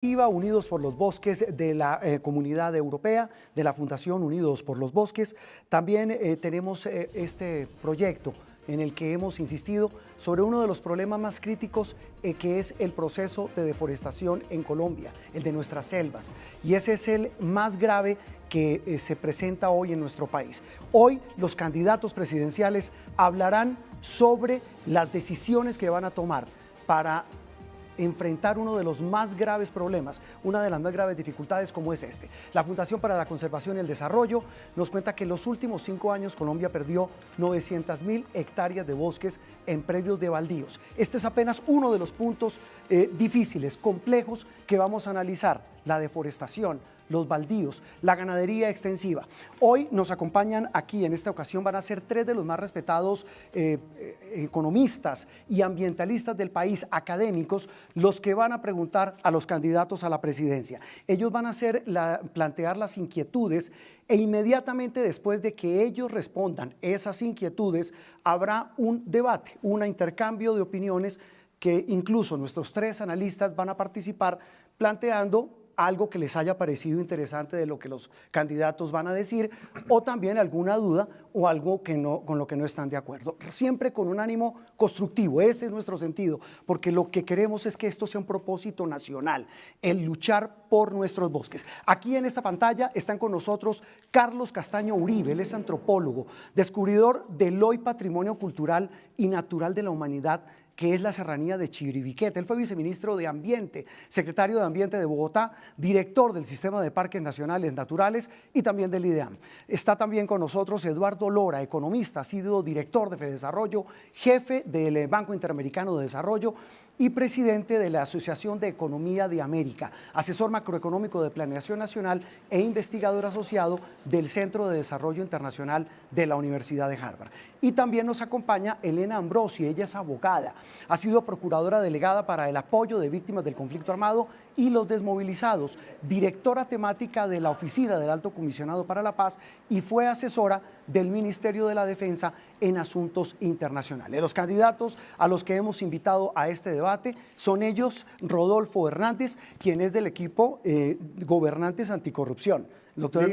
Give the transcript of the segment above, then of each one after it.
Unidos por los Bosques de la Comunidad Europea, de la Fundación Unidos por los Bosques. También tenemos este proyecto en el que hemos insistido sobre uno de los problemas más críticos que es el proceso de deforestación en Colombia, el de nuestras selvas. Y ese es el más grave que se presenta hoy en nuestro país. Hoy los candidatos presidenciales hablarán sobre las decisiones que van a tomar para enfrentar uno de los más graves problemas, una de las más graves dificultades como es este. La Fundación para la Conservación y el Desarrollo nos cuenta que en los últimos 5 años Colombia perdió 900.000 hectáreas de bosques en predios de baldíos. Este es apenas uno de los puntos difíciles, complejos que vamos a analizar: la deforestación, los baldíos, la ganadería extensiva. Hoy nos acompañan aquí, en esta ocasión van a ser 3 de los más respetados economistas y ambientalistas del país, académicos, los que van a preguntar a los candidatos a la presidencia. Ellos van a plantear las inquietudes e inmediatamente después de que ellos respondan esas inquietudes habrá un debate, un intercambio de opiniones que incluso nuestros 3 analistas van a participar planteando algo que les haya parecido interesante de lo que los candidatos van a decir, o también alguna duda o algo que con lo que no están de acuerdo. Siempre con un ánimo constructivo, ese es nuestro sentido, porque lo que queremos es que esto sea un propósito nacional, el luchar por nuestros bosques. Aquí en esta pantalla están con nosotros Carlos Castaño Uribe, él es antropólogo, descubridor del hoy Patrimonio Cultural y Natural de la Humanidad, que es la serranía de Chiribiquete. Él fue viceministro de Ambiente, secretario de Ambiente de Bogotá, director del Sistema de Parques Nacionales Naturales y también del IDEAM. Está también con nosotros Eduardo Lora, economista, ha sido director de Fedesarrollo, jefe del Banco Interamericano de Desarrollo y presidente de la Asociación de Economía de América, asesor macroeconómico de Planeación Nacional e investigador asociado del Centro de Desarrollo Internacional de la Universidad de Harvard. Y también nos acompaña Elena Ambrosi, ella es abogada, ha sido procuradora delegada para el apoyo de víctimas del conflicto armado y los desmovilizados, directora temática de la Oficina del Alto Comisionado para la Paz y fue asesora del Ministerio de la Defensa en asuntos internacionales. Los candidatos a los que hemos invitado a este debate son ellos: Rodolfo Hernández, quien es del equipo Gobernantes Anticorrupción. Doctor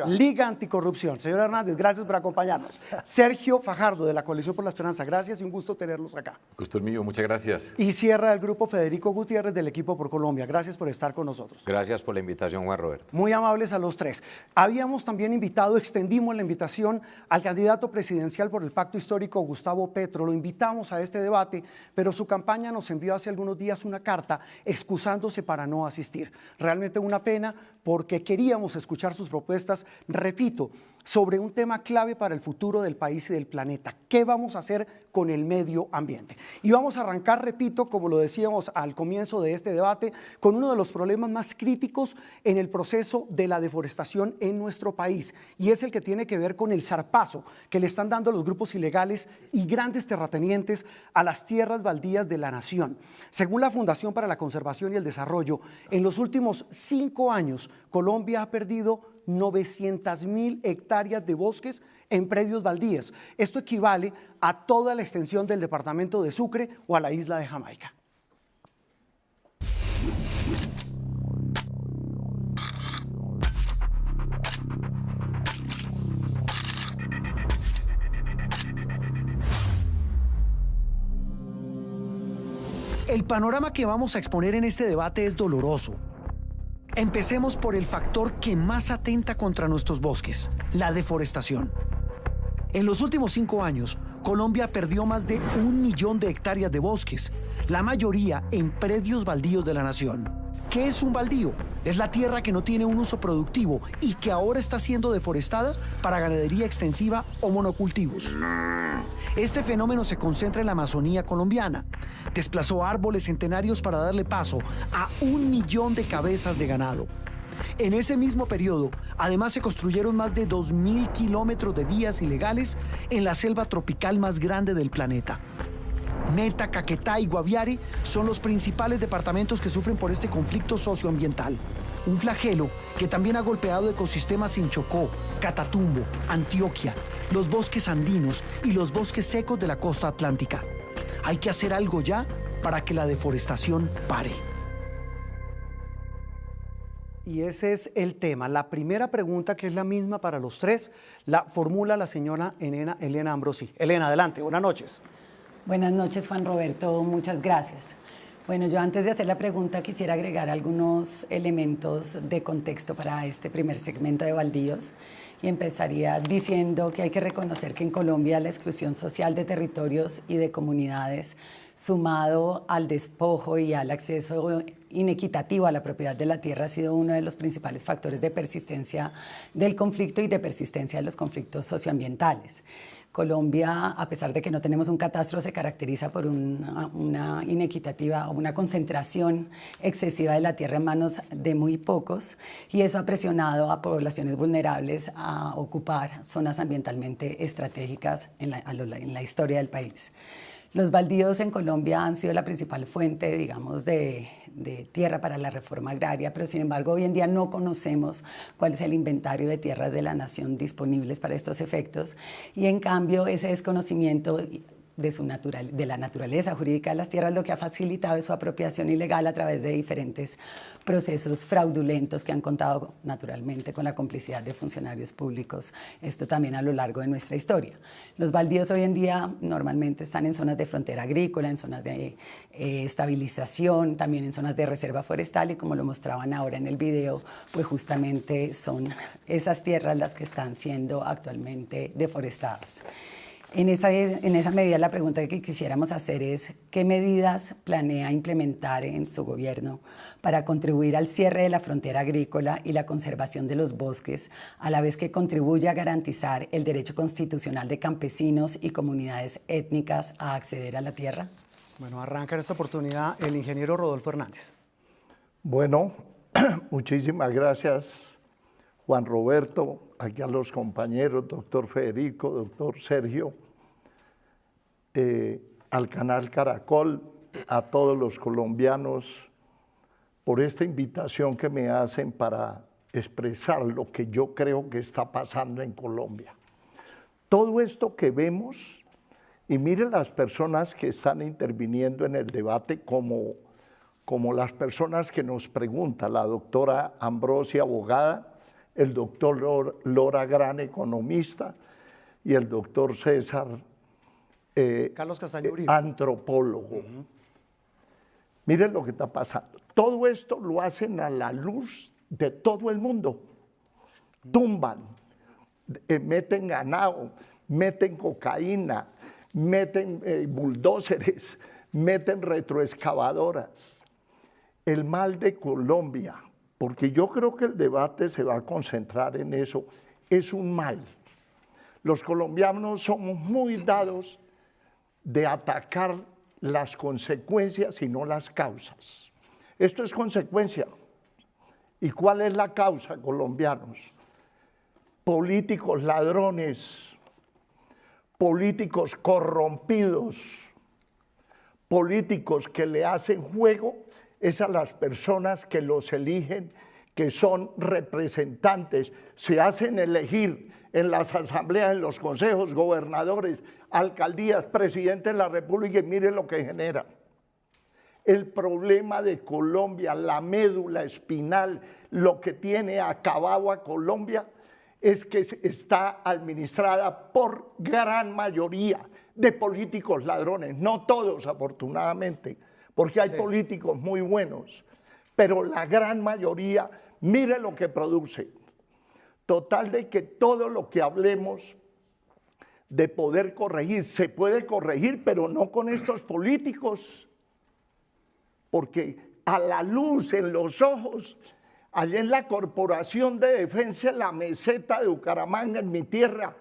Liga Anticorrupción. Señor Hernández, gracias por acompañarnos. Sergio Fajardo, de la Coalición por la Esperanza, gracias y un gusto tenerlos acá. Gusto es mío, muchas gracias. Y cierra el grupo Federico Gutiérrez, del equipo Por Colombia. Gracias por estar con nosotros. Gracias por la invitación, Juan Roberto. Muy amables a los 3. Habíamos también extendimos la invitación al candidato presidencial por el Pacto Histórico, Gustavo Petro. Lo invitamos a este debate, pero su campaña nos envió hace algunos días una carta excusándose para no asistir. Realmente una pena, porque queríamos escuchar sus propuestas, repito, sobre un tema clave para el futuro del país y del planeta: ¿qué vamos a hacer con el medio ambiente? Y vamos a arrancar, repito, como lo decíamos al comienzo de este debate, con uno de los problemas más críticos en el proceso de la deforestación en nuestro país, y es el que tiene que ver con el zarpazo que le están dando los grupos ilegales y grandes terratenientes a las tierras baldías de la nación. Según la Fundación para la Conservación y el Desarrollo, en los últimos 5 años, Colombia ha perdido 900.000 hectáreas de bosques en predios baldíos. Esto equivale a toda la extensión del departamento de Sucre o a la isla de Jamaica. El panorama que vamos a exponer en este debate es doloroso. Empecemos por el factor que más atenta contra nuestros bosques: la deforestación. En los últimos 5 años, Colombia perdió más de 1 millón de hectáreas de bosques, la mayoría en predios baldíos de la nación. ¿Qué es un baldío? Es la tierra que no tiene un uso productivo y que ahora está siendo deforestada para ganadería extensiva o monocultivos. Este fenómeno se concentra en la Amazonía colombiana. Desplazó árboles centenarios para darle paso a 1 millón de cabezas de ganado. En ese mismo periodo, además, se construyeron más de 2.000 kilómetros de vías ilegales en la selva tropical más grande del planeta. Meta, Caquetá y Guaviare son los principales departamentos que sufren por este conflicto socioambiental. Un flagelo que también ha golpeado ecosistemas en Chocó, Catatumbo, Antioquia, los bosques andinos y los bosques secos de la costa atlántica. Hay que hacer algo ya para que la deforestación pare. Y ese es el tema. La primera pregunta, que es la misma para los tres, la formula la señora Elena Ambrosi. Elena, adelante, buenas noches. Buenas noches, Juan Roberto, muchas gracias. Bueno, yo antes de hacer la pregunta quisiera agregar algunos elementos de contexto para este primer segmento de Baldíos y empezaría diciendo que hay que reconocer que en Colombia la exclusión social de territorios y de comunidades, sumado al despojo y al acceso inequitativo a la propiedad de la tierra, ha sido uno de los principales factores de persistencia del conflicto y de persistencia de los conflictos socioambientales. Colombia, a pesar de que no tenemos un catastro, se caracteriza por una inequitativa o una concentración excesiva de la tierra en manos de muy pocos, y eso ha presionado a poblaciones vulnerables a ocupar zonas ambientalmente estratégicas en la historia del país. Los baldíos en Colombia han sido la principal fuente, digamos, de tierra para la reforma agraria, pero sin embargo hoy en día no conocemos cuál es el inventario de tierras de la nación disponibles para estos efectos, y en cambio ese desconocimiento de la naturaleza jurídica de las tierras lo que ha facilitado es su apropiación ilegal a través de diferentes procesos fraudulentos que han contado naturalmente con la complicidad de funcionarios públicos, esto también a lo largo de nuestra historia. Los baldíos hoy en día normalmente están en zonas de frontera agrícola, en zonas de estabilización, también en zonas de reserva forestal, y como lo mostraban ahora en el video, pues justamente son esas tierras las que están siendo actualmente deforestadas. En esa medida, la pregunta que quisiéramos hacer es: ¿qué medidas planea implementar en su gobierno para contribuir al cierre de la frontera agrícola y la conservación de los bosques, a la vez que contribuye a garantizar el derecho constitucional de campesinos y comunidades étnicas a acceder a la tierra? Bueno, arranca en esta oportunidad el ingeniero Rodolfo Hernández. Bueno, muchísimas gracias, Juan Roberto, aquí a los compañeros, doctor Federico, doctor Sergio, al canal Caracol, a todos los colombianos, por esta invitación que me hacen para expresar lo que yo creo que está pasando en Colombia. Todo esto que vemos, y miren las personas que están interviniendo en el debate, como las personas que nos preguntan, la doctora Ambrosi, abogada, el doctor Lora, gran economista, y el doctor César, Carlos Castaño Uribe, antropólogo. Miren lo que está pasando. Todo esto lo hacen a la luz de todo el mundo. Tumban, meten ganado, meten cocaína, meten bulldózeres, meten retroexcavadoras. El mal de Colombia, porque yo creo que el debate se va a concentrar en eso, es un mal. Los colombianos somos muy dados de atacar las consecuencias y no las causas. Esto es consecuencia. ¿Y cuál es la causa, colombianos? Políticos ladrones, políticos corrompidos, políticos que le hacen juego es a las personas que los eligen, que son representantes, se hacen elegir en las asambleas, en los consejos, gobernadores, alcaldías, presidente de la República, y miren lo que genera. El problema de Colombia, la médula espinal, lo que tiene acabado a Colombia, es que está administrada por gran mayoría de políticos ladrones, no todos afortunadamente, porque hay políticos muy buenos, pero la gran mayoría, mire lo que produce. Total de que todo lo que hablemos de poder corregir, se puede corregir, pero no con estos políticos, porque a la luz, en los ojos, allá en la Corporación de Defensa de la Meseta de Bucaramanga, en mi tierra,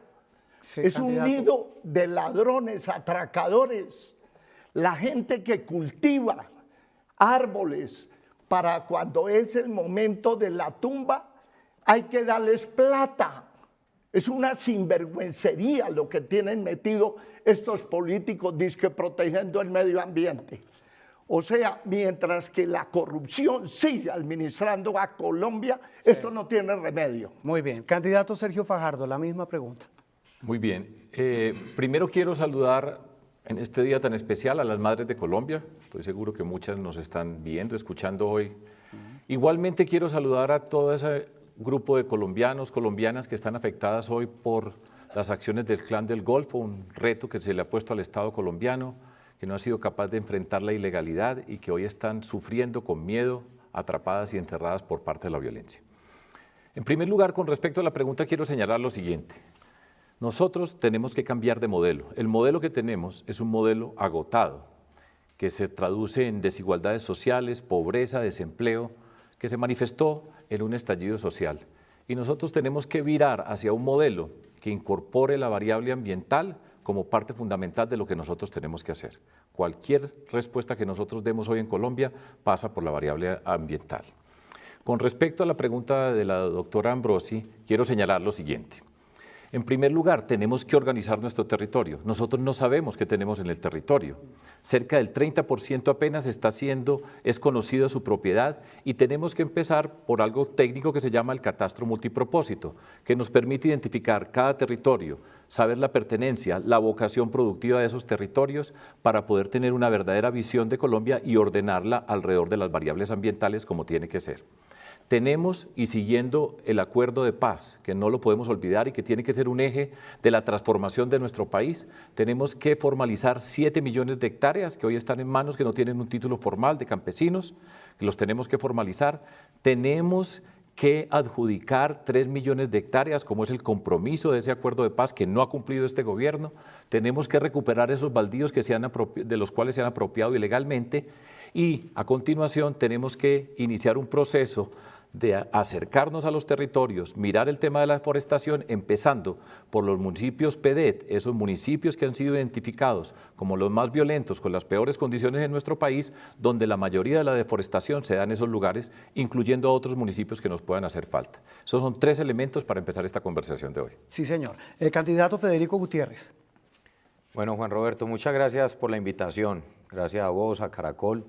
sí, es candidato. Un nido de ladrones, atracadores, la gente que cultiva árboles para cuando es el momento de la tumba, hay que darles plata. Es una sinvergüencería lo que tienen metido estos políticos dizque protegiendo el medio ambiente. O sea, mientras que la corrupción sigue administrando a Colombia, sí, esto no tiene remedio. Muy bien. Candidato Sergio Fajardo, la misma pregunta. Muy bien. Primero quiero saludar en este día tan especial a las madres de Colombia. Estoy seguro que muchas nos están viendo, escuchando hoy Igualmente quiero saludar a todo ese grupo de colombianos, colombianas que están afectadas hoy por las acciones del Clan del Golfo, un reto que se le ha puesto al Estado colombiano, que no ha sido capaz de enfrentar la ilegalidad y que hoy están sufriendo con miedo, atrapadas y enterradas por parte de la violencia. En primer lugar, con respecto a la pregunta, quiero señalar lo siguiente. Nosotros tenemos que cambiar de modelo. El modelo que tenemos es un modelo agotado, que se traduce en desigualdades sociales, pobreza, desempleo, que se manifestó en un estallido social. Y nosotros tenemos que virar hacia un modelo que incorpore la variable ambiental como parte fundamental de lo que nosotros tenemos que hacer. Cualquier respuesta que nosotros demos hoy en Colombia pasa por la variable ambiental. Con respecto a la pregunta de la doctora Ambrosi, quiero señalar lo siguiente. En primer lugar, tenemos que organizar nuestro territorio. Nosotros no sabemos qué tenemos en el territorio. Cerca del 30% apenas es conocido su propiedad y tenemos que empezar por algo técnico que se llama el catastro multipropósito, que nos permite identificar cada territorio, saber la pertenencia, la vocación productiva de esos territorios para poder tener una verdadera visión de Colombia y ordenarla alrededor de las variables ambientales como tiene que ser. Tenemos, y siguiendo el acuerdo de paz, que no lo podemos olvidar y que tiene que ser un eje de la transformación de nuestro país, tenemos que formalizar 7 millones de hectáreas que hoy están en manos, que no tienen un título formal de campesinos, que los tenemos que formalizar. Tenemos que adjudicar 3 millones de hectáreas, como es el compromiso de ese acuerdo de paz que no ha cumplido este gobierno. Tenemos que recuperar esos baldíos de los cuales se han apropiado ilegalmente y a continuación tenemos que iniciar un proceso de acercarnos a los territorios, mirar el tema de la deforestación, empezando por los municipios PEDET, esos municipios que han sido identificados como los más violentos, con las peores condiciones en nuestro país, donde la mayoría de la deforestación se da en esos lugares, incluyendo a otros municipios que nos puedan hacer falta. Esos son 3 elementos para empezar esta conversación de hoy. Sí, señor. Candidato Federico Gutiérrez. Bueno, Juan Roberto, muchas gracias por la invitación. Gracias a vos, a Caracol,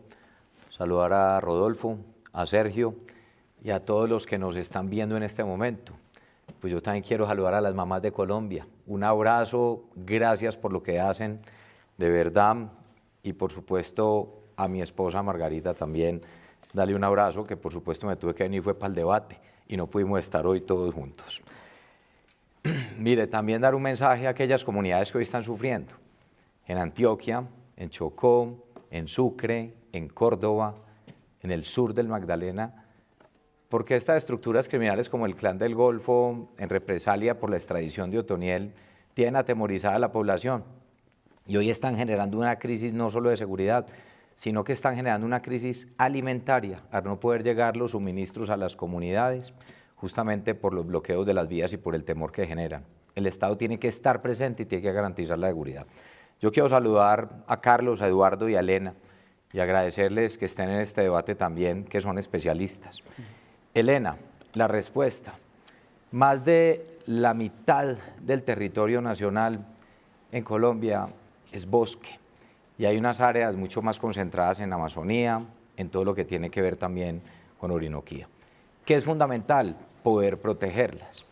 saludar a Rodolfo, a Sergio y a todos los que nos están viendo en este momento. Pues yo también quiero saludar a las mamás de Colombia. Un abrazo, gracias por lo que hacen, de verdad. Y por supuesto a mi esposa Margarita también, darle un abrazo, que por supuesto me tuve que venir, fue para el debate y no pudimos estar hoy todos juntos. Mire, también dar un mensaje a aquellas comunidades que hoy están sufriendo. En Antioquia, en Chocó, en Sucre, en Córdoba, en el sur del Magdalena, porque estas estructuras criminales como el Clan del Golfo, en represalia por la extradición de Otoniel, tienen atemorizada a la población y hoy están generando una crisis no solo de seguridad, sino que están generando una crisis alimentaria al no poder llegar los suministros a las comunidades, justamente por los bloqueos de las vías y por el temor que generan. El Estado tiene que estar presente y tiene que garantizar la seguridad. Yo quiero saludar a Carlos, a Eduardo y a Elena y agradecerles que estén en este debate también, que son especialistas. Elena, la respuesta. Más de la mitad del territorio nacional en Colombia es bosque y hay unas áreas mucho más concentradas en Amazonía, en todo lo que tiene que ver también con Orinoquía. ¿Qué es fundamental? Poder protegerlas.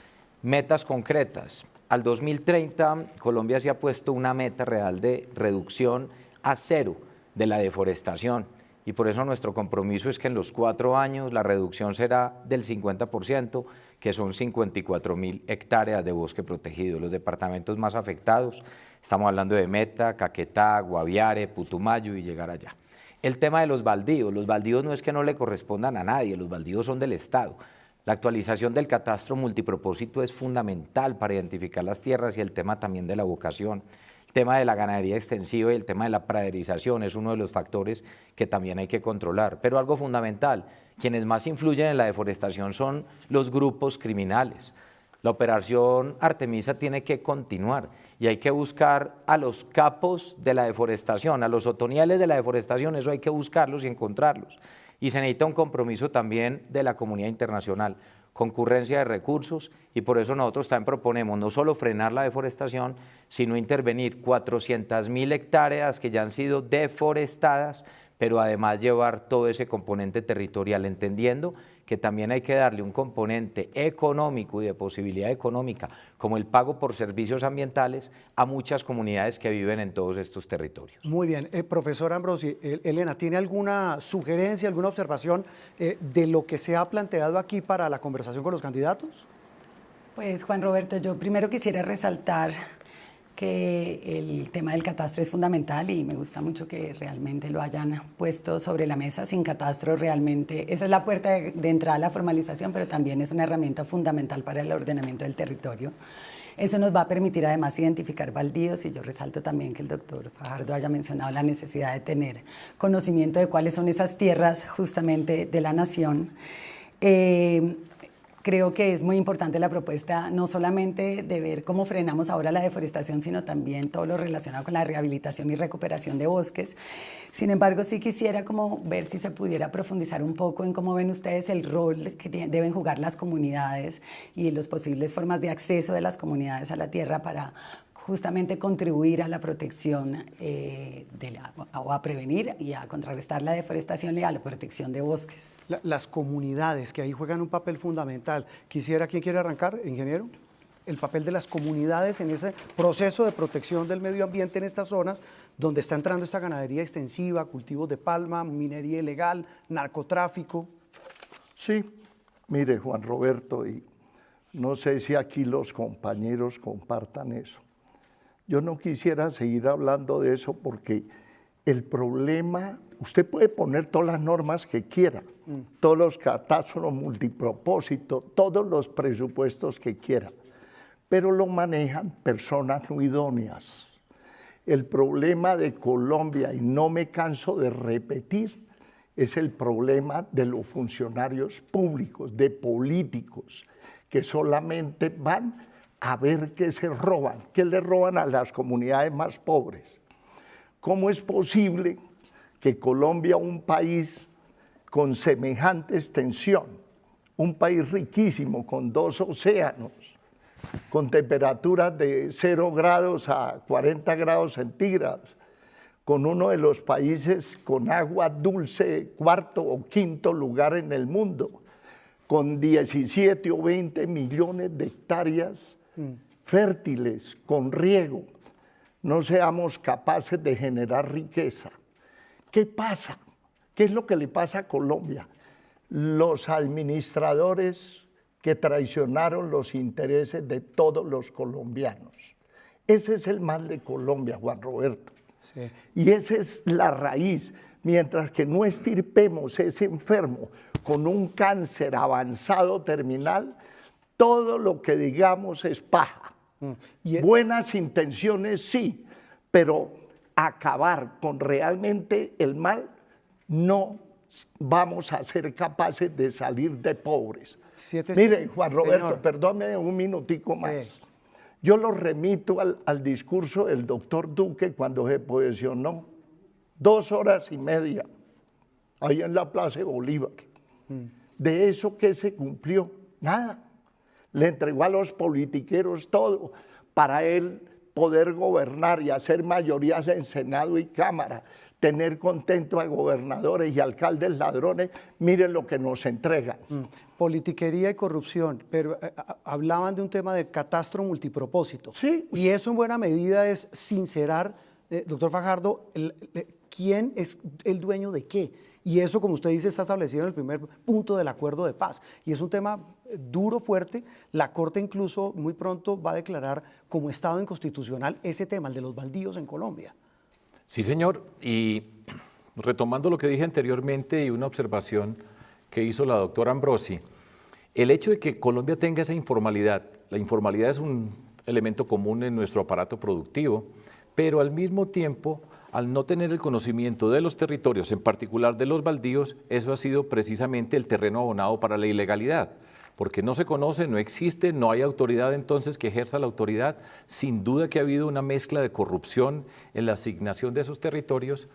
Metas concretas. Al 2030, Colombia se ha puesto una meta real de reducción a 0 de la deforestación. Y por eso nuestro compromiso es que en los 4 años la reducción será del 50%, que son 54.000 hectáreas de bosque protegido. Los departamentos más afectados, estamos hablando de Meta, Caquetá, Guaviare, Putumayo y llegar allá. El tema de los baldíos no es que no le correspondan a nadie, los baldíos son del Estado. La actualización del catastro multipropósito es fundamental para identificar las tierras y el tema también de la vocación. El tema de la ganadería extensiva y el tema de la praderización es uno de los factores que también hay que controlar. Pero algo fundamental, quienes más influyen en la deforestación son los grupos criminales. La operación Artemisa tiene que continuar y hay que buscar a los capos de la deforestación, a los otonieles de la deforestación, eso hay que buscarlos y encontrarlos. Y se necesita un compromiso también de la comunidad internacional, concurrencia de recursos, y por eso nosotros también proponemos no solo frenar la deforestación, sino intervenir 400.000 hectáreas que ya han sido deforestadas, pero además llevar todo ese componente territorial, entendiendo que también hay que darle un componente económico y de posibilidad económica, como el pago por servicios ambientales, a muchas comunidades que viven en todos estos territorios. Muy bien. Profesor Ambrosi, Elena, ¿tiene alguna sugerencia, alguna observación de lo que se ha planteado aquí para la conversación con los candidatos? Pues Juan Roberto, yo primero quisiera resaltar que el tema del catastro es fundamental y me gusta mucho que realmente lo hayan puesto sobre la mesa. Sin catastro realmente, esa es la puerta de entrada a la formalización, pero también es una herramienta fundamental para el ordenamiento del territorio. Eso nos va a permitir además identificar baldíos y yo resalto también que el doctor Fajardo haya mencionado la necesidad de tener conocimiento de cuáles son esas tierras justamente de la nación. Creo que es muy importante la propuesta, no solamente de ver cómo frenamos ahora la deforestación, sino también todo lo relacionado con la rehabilitación y recuperación de bosques. Sin embargo, sí quisiera como ver si se pudiera profundizar un poco en cómo ven ustedes el rol que deben jugar las comunidades y las posibles formas de acceso de las comunidades a la tierra para justamente contribuir a la protección del agua, o a prevenir y a contrarrestar la deforestación y a la protección de bosques. Las comunidades que ahí juegan un papel fundamental. ¿Quién quiere arrancar, ingeniero? El papel de las comunidades en ese proceso de protección del medio ambiente en estas zonas donde está entrando esta ganadería extensiva, cultivos de palma, minería ilegal, narcotráfico. Sí, mire Juan Roberto, y no sé si aquí los compañeros compartan eso. Yo no quisiera seguir hablando de eso porque el problema, usted puede poner todas las normas que quiera, todos los catastros multipropósito, todos los presupuestos que quiera, pero lo manejan personas no idóneas. El problema de Colombia, y no me canso de repetir, es el problema de los funcionarios públicos, de políticos, que solamente van a ver qué se roban, qué le roban a las comunidades más pobres. ¿Cómo es posible que Colombia, un país con semejante extensión, un país riquísimo, con 2 océanos, con temperaturas de 0 grados a 40 grados centígrados, con uno de los países con agua dulce, 4º o 5º lugar en el mundo, con 17 o 20 millones de hectáreas fértiles, con riego, no seamos capaces de generar riqueza? ¿Qué pasa? ¿Qué es lo que le pasa a Colombia? Los administradores que traicionaron los intereses de todos los colombianos. Ese es el mal de Colombia, Juan Roberto. Sí. Y esa es la raíz. Mientras que no estirpemos ese enfermo con un cáncer avanzado terminal, todo lo que digamos es paja. Buenas intenciones sí, pero acabar con realmente el mal, no vamos a ser capaces de salir de pobres. Mire, Juan Roberto, perdóneme un minutico más. Sí. Yo lo remito al discurso del doctor Duque cuando se posesionó, 2 horas y media, ahí en la Plaza de Bolívar. De eso que se cumplió, nada. Le entregó a los politiqueros todo para él poder gobernar y hacer mayorías en Senado y Cámara, tener contento a gobernadores y alcaldes ladrones. Miren lo que nos entregan. Politiquería y corrupción, pero hablaban de un tema de catastro multipropósito. Sí. Y eso en buena medida es sincerar, doctor Fajardo, quién es el dueño de qué. Y eso, como usted dice, está establecido en el primer punto del acuerdo de paz. Y es un tema duro, fuerte. La Corte incluso muy pronto va a declarar como estado inconstitucional ese tema, el de los baldíos en Colombia. Sí, señor. Y retomando lo que dije anteriormente y una observación que hizo la doctora Ambrosi, el hecho de que Colombia tenga esa informalidad, la informalidad es un elemento común en nuestro aparato productivo, pero al mismo tiempo, al no tener el conocimiento de los territorios, en particular de los baldíos, eso ha sido precisamente el terreno abonado para la ilegalidad, porque no se conoce, no existe, no hay autoridad entonces que ejerza la autoridad. Sin duda que ha habido una mezcla de corrupción en la asignación de esos territorios,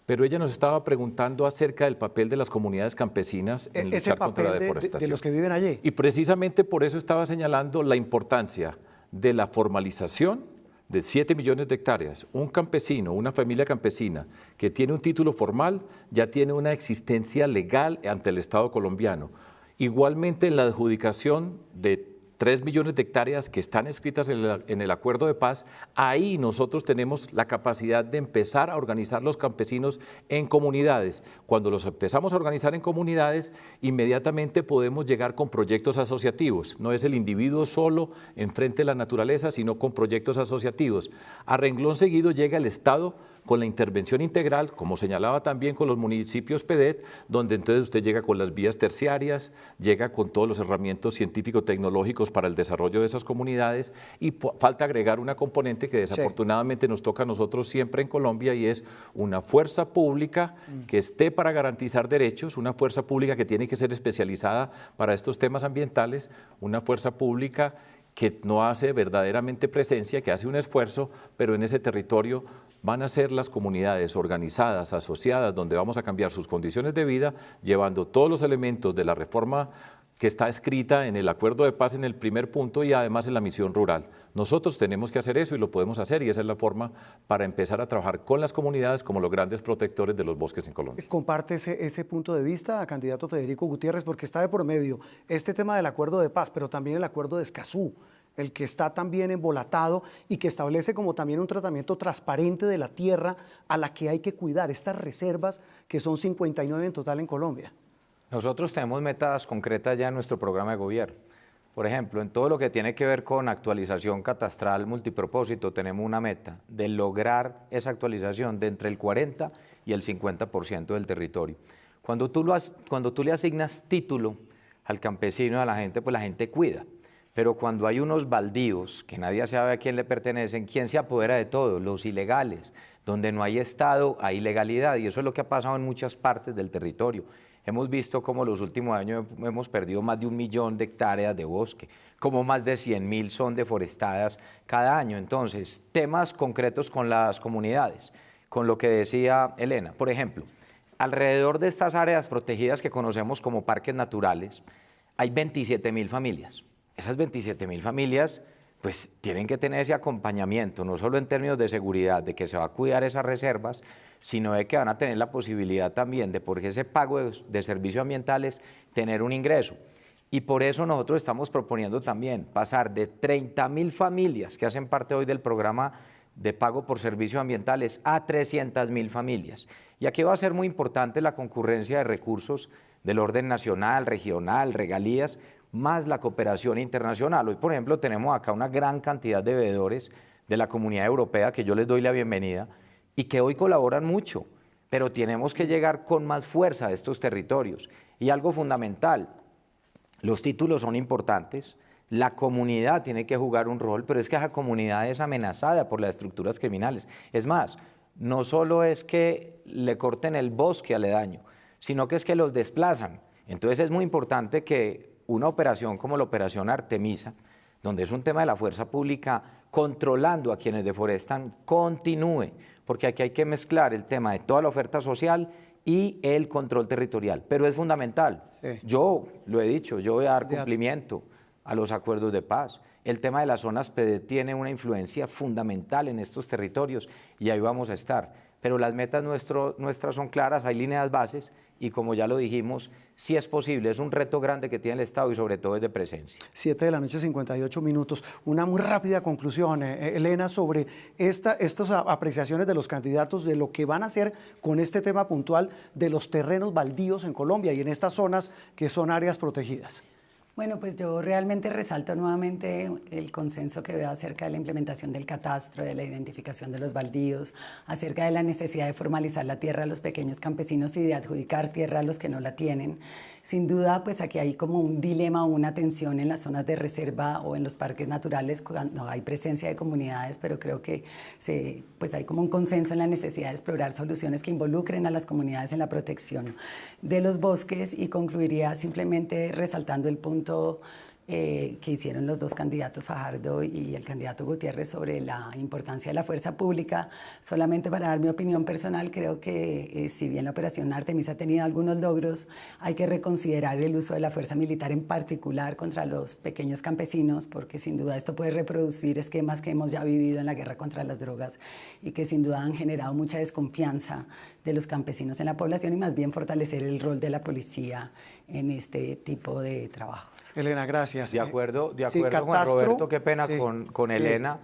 pero ella nos estaba preguntando acerca del papel de las comunidades campesinas en luchar contra la deforestación. De los que viven allí. Y precisamente por eso estaba señalando la importancia de la formalización de 7 millones de hectáreas. Un campesino, una familia campesina que tiene un título formal, ya tiene una existencia legal ante el Estado colombiano. Igualmente, en la adjudicación de 3 millones de hectáreas que están escritas en el acuerdo de paz, ahí nosotros tenemos la capacidad de empezar a organizar los campesinos en comunidades. Cuando los empezamos a organizar en comunidades, inmediatamente podemos llegar con proyectos asociativos. No es el individuo solo enfrente de la naturaleza, sino con proyectos asociativos. A renglón seguido llega el Estado con la intervención integral, como señalaba también con los municipios PEDET, donde entonces usted llega con las vías terciarias, llega con todos los herramientas científico-tecnológicos para el desarrollo de esas comunidades, y falta agregar una componente que desafortunadamente nos toca a nosotros siempre en Colombia, y es una fuerza pública que esté para garantizar derechos, una fuerza pública que tiene que ser especializada para estos temas ambientales, una fuerza pública que no hace verdaderamente presencia, que hace un esfuerzo, pero en ese territorio van a ser las comunidades organizadas, asociadas, donde vamos a cambiar sus condiciones de vida, llevando todos los elementos de la reforma que está escrita en el acuerdo de paz en el primer punto y además en la misión rural. Nosotros tenemos que hacer eso y lo podemos hacer, y esa es la forma para empezar a trabajar con las comunidades como los grandes protectores de los bosques en Colombia. ¿Comparte ese punto de vista, candidato Federico Gutiérrez? Porque está de por medio este tema del acuerdo de paz, pero también el acuerdo de Escazú, el que está también embolatado y que establece como también un tratamiento transparente de la tierra a la que hay que cuidar, estas reservas que son 59 en total en Colombia. Nosotros tenemos metas concretas ya en nuestro programa de gobierno. Por ejemplo, en todo lo que tiene que ver con actualización catastral multipropósito, tenemos una meta de lograr esa actualización de entre el 40 y el 50% del territorio. Cuando tú le asignas título al campesino, a la gente, pues la gente cuida. Pero cuando hay unos baldíos que nadie sabe a quién le pertenecen, ¿quién se apodera de todo? Los ilegales. Donde no hay Estado, hay ilegalidad, y eso es lo que ha pasado en muchas partes del territorio. Hemos visto cómo los últimos años hemos perdido más de 1 millón de hectáreas de bosque, como más de 100.000 son deforestadas cada año. Entonces, temas concretos con las comunidades, con lo que decía Elena. Por ejemplo, alrededor de estas áreas protegidas que conocemos como parques naturales, hay 27.000 familias. Esas 27.000 familias pues tienen que tener ese acompañamiento, no solo en términos de seguridad, de que se va a cuidar esas reservas, sino de que van a tener la posibilidad también de, por ese pago de servicios ambientales, tener un ingreso. Y por eso nosotros estamos proponiendo también pasar de 30.000 familias que hacen parte hoy del programa de pago por servicios ambientales a 300.000 familias. Y aquí va a ser muy importante la concurrencia de recursos del orden nacional, regional, regalías, más la cooperación internacional. Hoy, por ejemplo, tenemos acá una gran cantidad de veedores de la Comunidad Europea, que yo les doy la bienvenida, y que hoy colaboran mucho, pero tenemos que llegar con más fuerza a estos territorios. Y algo fundamental, los títulos son importantes, la comunidad tiene que jugar un rol, pero es que esa comunidad es amenazada por las estructuras criminales. Es más, no solo es que le corten el bosque aledaño, sino que es que los desplazan. Entonces es muy importante que una operación como la Operación Artemisa, donde es un tema de la fuerza pública controlando a quienes deforestan, continúe, porque aquí hay que mezclar el tema de toda la oferta social y el control territorial, pero es fundamental. Sí. Yo lo he dicho, yo voy a dar cumplimiento a los acuerdos de paz. El tema de las zonas PD tiene una influencia fundamental en estos territorios y ahí vamos a estar. Pero las metas nuestras son claras, hay líneas bases y, como ya lo dijimos, sí es posible, es un reto grande que tiene el Estado y sobre todo es de presencia. 7:58 p.m. Una muy rápida conclusión, Elena, sobre estas apreciaciones de los candidatos de lo que van a hacer con este tema puntual de los terrenos baldíos en Colombia y en estas zonas que son áreas protegidas. Bueno, pues yo realmente resalto nuevamente el consenso que veo acerca de la implementación del catastro, de la identificación de los baldíos, acerca de la necesidad de formalizar la tierra a los pequeños campesinos y de adjudicar tierra a los que no la tienen. Sin duda, pues aquí hay como un dilema o una tensión en las zonas de reserva o en los parques naturales cuando hay presencia de comunidades, pero creo que pues hay como un consenso en la necesidad de explorar soluciones que involucren a las comunidades en la protección de los bosques, y concluiría simplemente resaltando el punto que hicieron los dos candidatos, Fajardo y el candidato Gutiérrez, sobre la importancia de la fuerza pública. Solamente para dar mi opinión personal, creo que si bien la operación Artemisa ha tenido algunos logros, hay que reconsiderar el uso de la fuerza militar, en particular contra los pequeños campesinos, porque sin duda esto puede reproducir esquemas que hemos ya vivido en la guerra contra las drogas y que sin duda han generado mucha desconfianza de los campesinos en la población, y más bien fortalecer el rol de la policía en este tipo de trabajos. Elena, gracias. De acuerdo, sí, Juan catastro, Roberto, qué pena sí, con sí. Elena.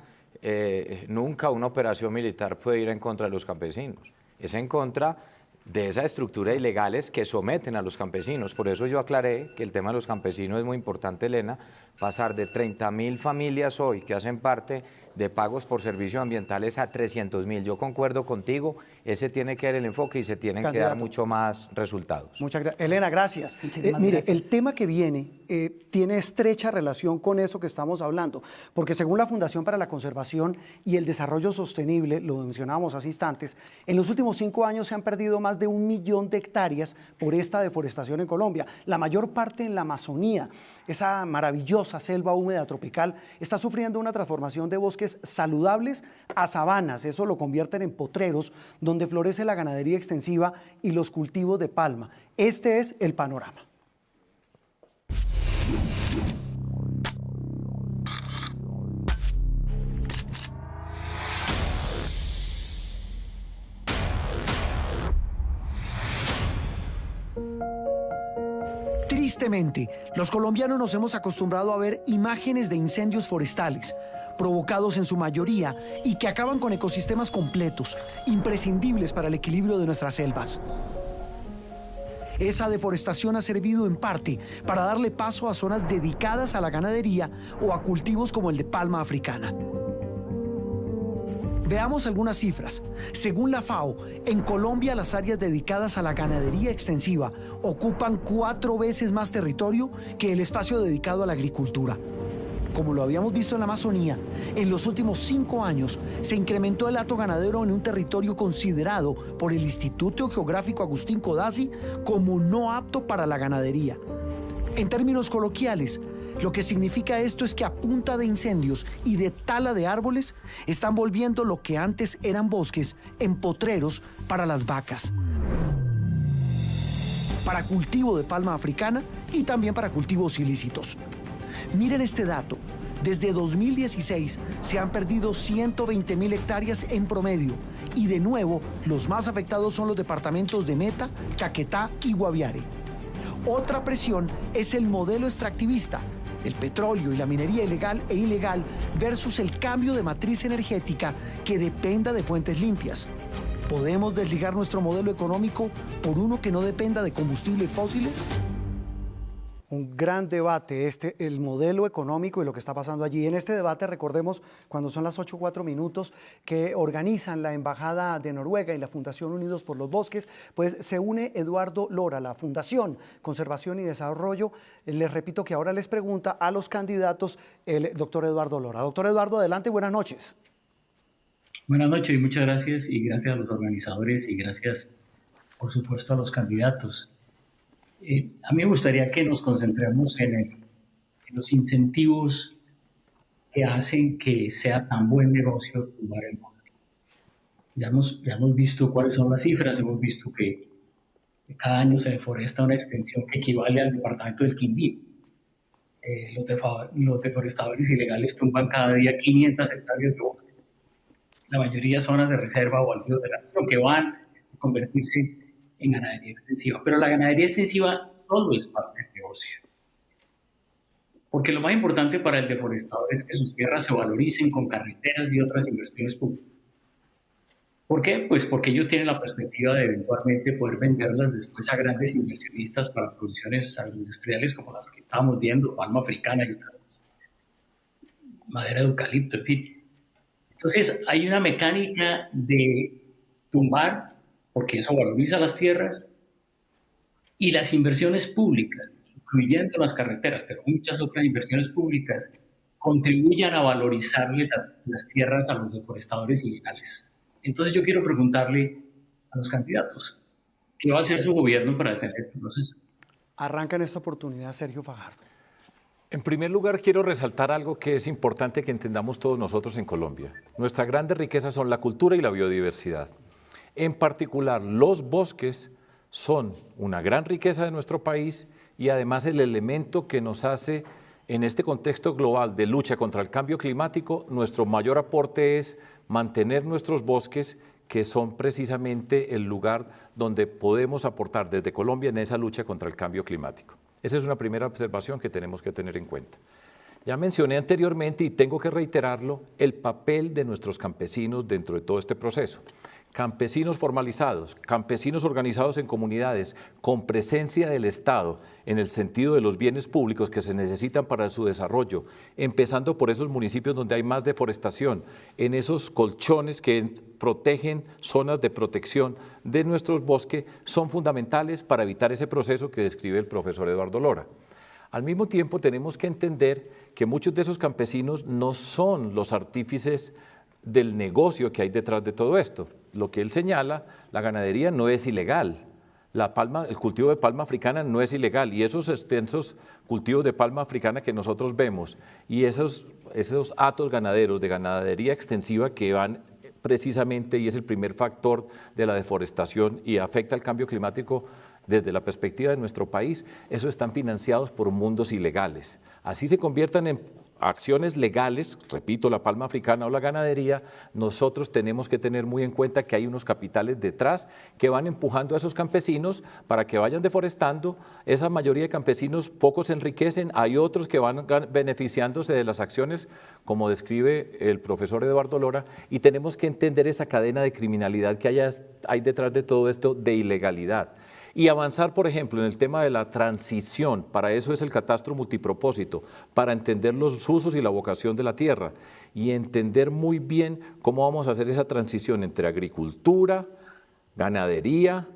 Nunca una operación militar puede ir en contra de los campesinos. Es en contra de esa estructura de ilegales que someten a los campesinos. Por eso yo aclaré que el tema de los campesinos es muy importante, Elena. Pasar de 30.000 familias hoy que hacen parte de pagos por servicios ambientales a 300.000. Yo concuerdo contigo, ese tiene que ser el enfoque y se tienen que dar mucho más resultados. Muchas gracias. Elena, gracias. Muchísimas Mire, gracias. el tema que viene tiene estrecha relación con eso que estamos hablando, porque según la Fundación para la Conservación y el Desarrollo Sostenible, lo mencionábamos hace instantes, en los últimos 5 años se han perdido más de 1 millón de hectáreas por esta deforestación en Colombia, la mayor parte en la Amazonía. Esa maravillosa selva húmeda tropical está sufriendo una transformación de bosques saludables a sabanas. Eso lo convierten en potreros donde florece la ganadería extensiva y los cultivos de palma. Este es el panorama. Tristemente, los colombianos nos hemos acostumbrado a ver imágenes de incendios forestales, provocados en su mayoría y que acaban con ecosistemas completos, imprescindibles para el equilibrio de nuestras selvas. Esa deforestación ha servido en parte para darle paso a zonas dedicadas a la ganadería o a cultivos como el de palma africana. Veamos algunas cifras. Según la FAO, en Colombia las áreas dedicadas a la ganadería extensiva ocupan 4 veces más territorio que el espacio dedicado a la agricultura. Como lo habíamos visto en la Amazonía, en los últimos 5 años se incrementó el hato ganadero en un territorio considerado por el Instituto Geográfico Agustín Codazzi como no apto para la ganadería. En términos coloquiales, lo que significa esto es que a punta de incendios y de tala de árboles están volviendo lo que antes eran bosques en potreros para las vacas, para cultivo de palma africana y también para cultivos ilícitos. Miren este dato. Desde 2016 se han perdido 120.000 hectáreas en promedio y de nuevo los más afectados son los departamentos de Meta, Caquetá y Guaviare. Otra presión es el modelo extractivista, el petróleo y la minería ilegal e ilegal versus el cambio de matriz energética que dependa de fuentes limpias. ¿Podemos desligar nuestro modelo económico por uno que no dependa de combustibles fósiles? Un gran debate, el modelo económico y lo que está pasando allí. En este debate, recordemos, cuando son las 8:04, que organizan la Embajada de Noruega y la Fundación Unidos por los Bosques, pues se une Eduardo Lora, la Fundación Conservación y Desarrollo. Les repito que ahora les pregunta a los candidatos el doctor Eduardo Lora. Doctor Eduardo, adelante, buenas noches. Buenas noches y muchas gracias, y gracias a los organizadores y gracias, por supuesto, a los candidatos. A mí me gustaría que nos concentremos en los incentivos que hacen que sea tan buen negocio tumbar el bosque. Ya hemos visto cuáles son las cifras, hemos visto que cada año se deforesta una extensión que equivale al departamento del Quindío. Los deforestadores ilegales tumban cada día 500 hectáreas de bosque. La mayoría zonas de reserva o baldíos de la nación que van a convertirse en ganadería extensiva. Pero la ganadería extensiva solo es parte del negocio. Porque lo más importante para el deforestador es que sus tierras se valoricen con carreteras y otras inversiones públicas. ¿Por qué? Pues porque ellos tienen la perspectiva de eventualmente poder venderlas después a grandes inversionistas para producciones agroindustriales como las que estábamos viendo, palma africana y otras cosas. Madera de eucalipto, en fin. Entonces hay una mecánica de tumbar, porque eso valoriza las tierras, y las inversiones públicas, incluyendo las carreteras, pero muchas otras inversiones públicas, contribuyan a valorizarle las tierras a los deforestadores ilegales. Entonces yo quiero preguntarle a los candidatos, ¿qué va a hacer su gobierno para detener este proceso? Arranca en esta oportunidad Sergio Fajardo. En primer lugar, quiero resaltar algo que es importante que entendamos todos nosotros en Colombia. Nuestras grandes riquezas son la cultura y la biodiversidad. En particular, los bosques son una gran riqueza de nuestro país y además el elemento que nos hace, en este contexto global de lucha contra el cambio climático, nuestro mayor aporte es mantener nuestros bosques que son precisamente el lugar donde podemos aportar desde Colombia en esa lucha contra el cambio climático. Esa es una primera observación que tenemos que tener en cuenta. Ya mencioné anteriormente, y tengo que reiterarlo, el papel de nuestros campesinos dentro de todo este proceso. Campesinos formalizados, campesinos organizados en comunidades, con presencia del Estado en el sentido de los bienes públicos que se necesitan para su desarrollo, empezando por esos municipios donde hay más deforestación, en esos colchones que protegen zonas de protección de nuestros bosques, son fundamentales para evitar ese proceso que describe el profesor Eduardo Lora. Al mismo tiempo tenemos que entender que muchos de esos campesinos no son los artífices del negocio que hay detrás de todo esto. Lo que él señala, la ganadería no es ilegal, el cultivo de palma africana no es ilegal, y esos extensos cultivos de palma africana que nosotros vemos y esos hatos ganaderos de ganadería extensiva que van precisamente, y es el primer factor de la deforestación y afecta al cambio climático desde la perspectiva de nuestro país, esos están financiados por mundos ilegales. Así se conviertan en acciones legales, repito, la palma africana o la ganadería, nosotros tenemos que tener muy en cuenta que hay unos capitales detrás que van empujando a esos campesinos para que vayan deforestando. Esa mayoría de campesinos, pocos se enriquecen, hay otros que van beneficiándose de las acciones, como describe el profesor Eduardo Lora, y tenemos que entender esa cadena de criminalidad que hay detrás de todo esto, de ilegalidad. Y avanzar, por ejemplo, en el tema de la transición, para eso es el catastro multipropósito, para entender los usos y la vocación de la tierra y entender muy bien cómo vamos a hacer esa transición entre agricultura, ganadería,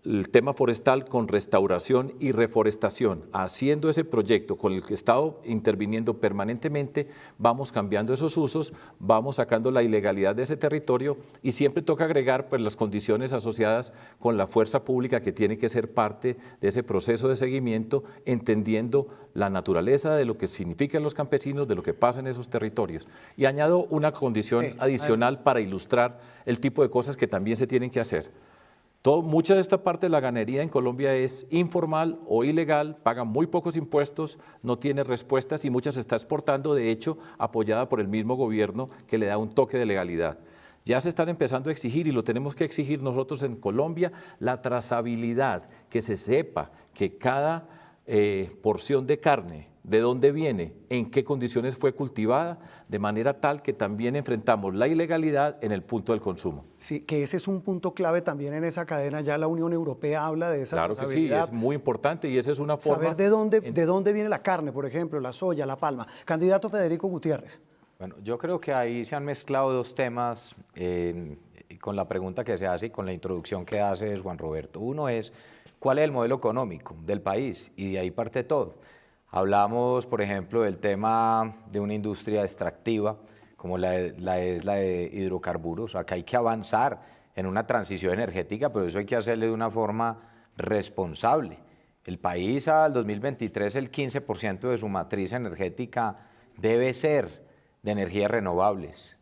el tema forestal con restauración y reforestación. Haciendo ese proyecto con el que Estado interviniendo permanentemente, vamos cambiando esos usos, vamos sacando la ilegalidad de ese territorio y siempre toca agregar pues, las condiciones asociadas con la fuerza pública que tiene que ser parte de ese proceso de seguimiento, entendiendo la naturaleza de lo que significan los campesinos, de lo que pasa en esos territorios. Y añado una condición adicional para ilustrar el tipo de cosas que también se tienen que hacer. Mucha de esta parte de la ganadería en Colombia es informal o ilegal, paga muy pocos impuestos, no tiene respuestas y mucha se está exportando, de hecho, apoyada por el mismo gobierno que le da un toque de legalidad. Ya se están empezando a exigir, y lo tenemos que exigir nosotros en Colombia, la trazabilidad, que se sepa que cada porción de carne, de dónde viene, en qué condiciones fue cultivada, de manera tal que también enfrentamos la ilegalidad en el punto del consumo. Sí, que ese es un punto clave también en esa cadena, ya la Unión Europea habla de esa Claro que sí, es muy importante y esa es una forma… Saber de dónde viene la carne, por ejemplo, la soya, la palma. Candidato Federico Gutiérrez. Bueno, yo creo que ahí se han mezclado dos temas con la pregunta que se hace y con la introducción que hace Juan Roberto. Uno es, ¿cuál es el modelo económico del país? Y de ahí parte todo. Hablamos, por ejemplo, del tema de una industria extractiva, como la de hidrocarburos. Acá hay que avanzar en una transición energética, pero eso hay que hacerlo de una forma responsable. El país al 2023, el 15% de su matriz energética debe ser de energías renovables,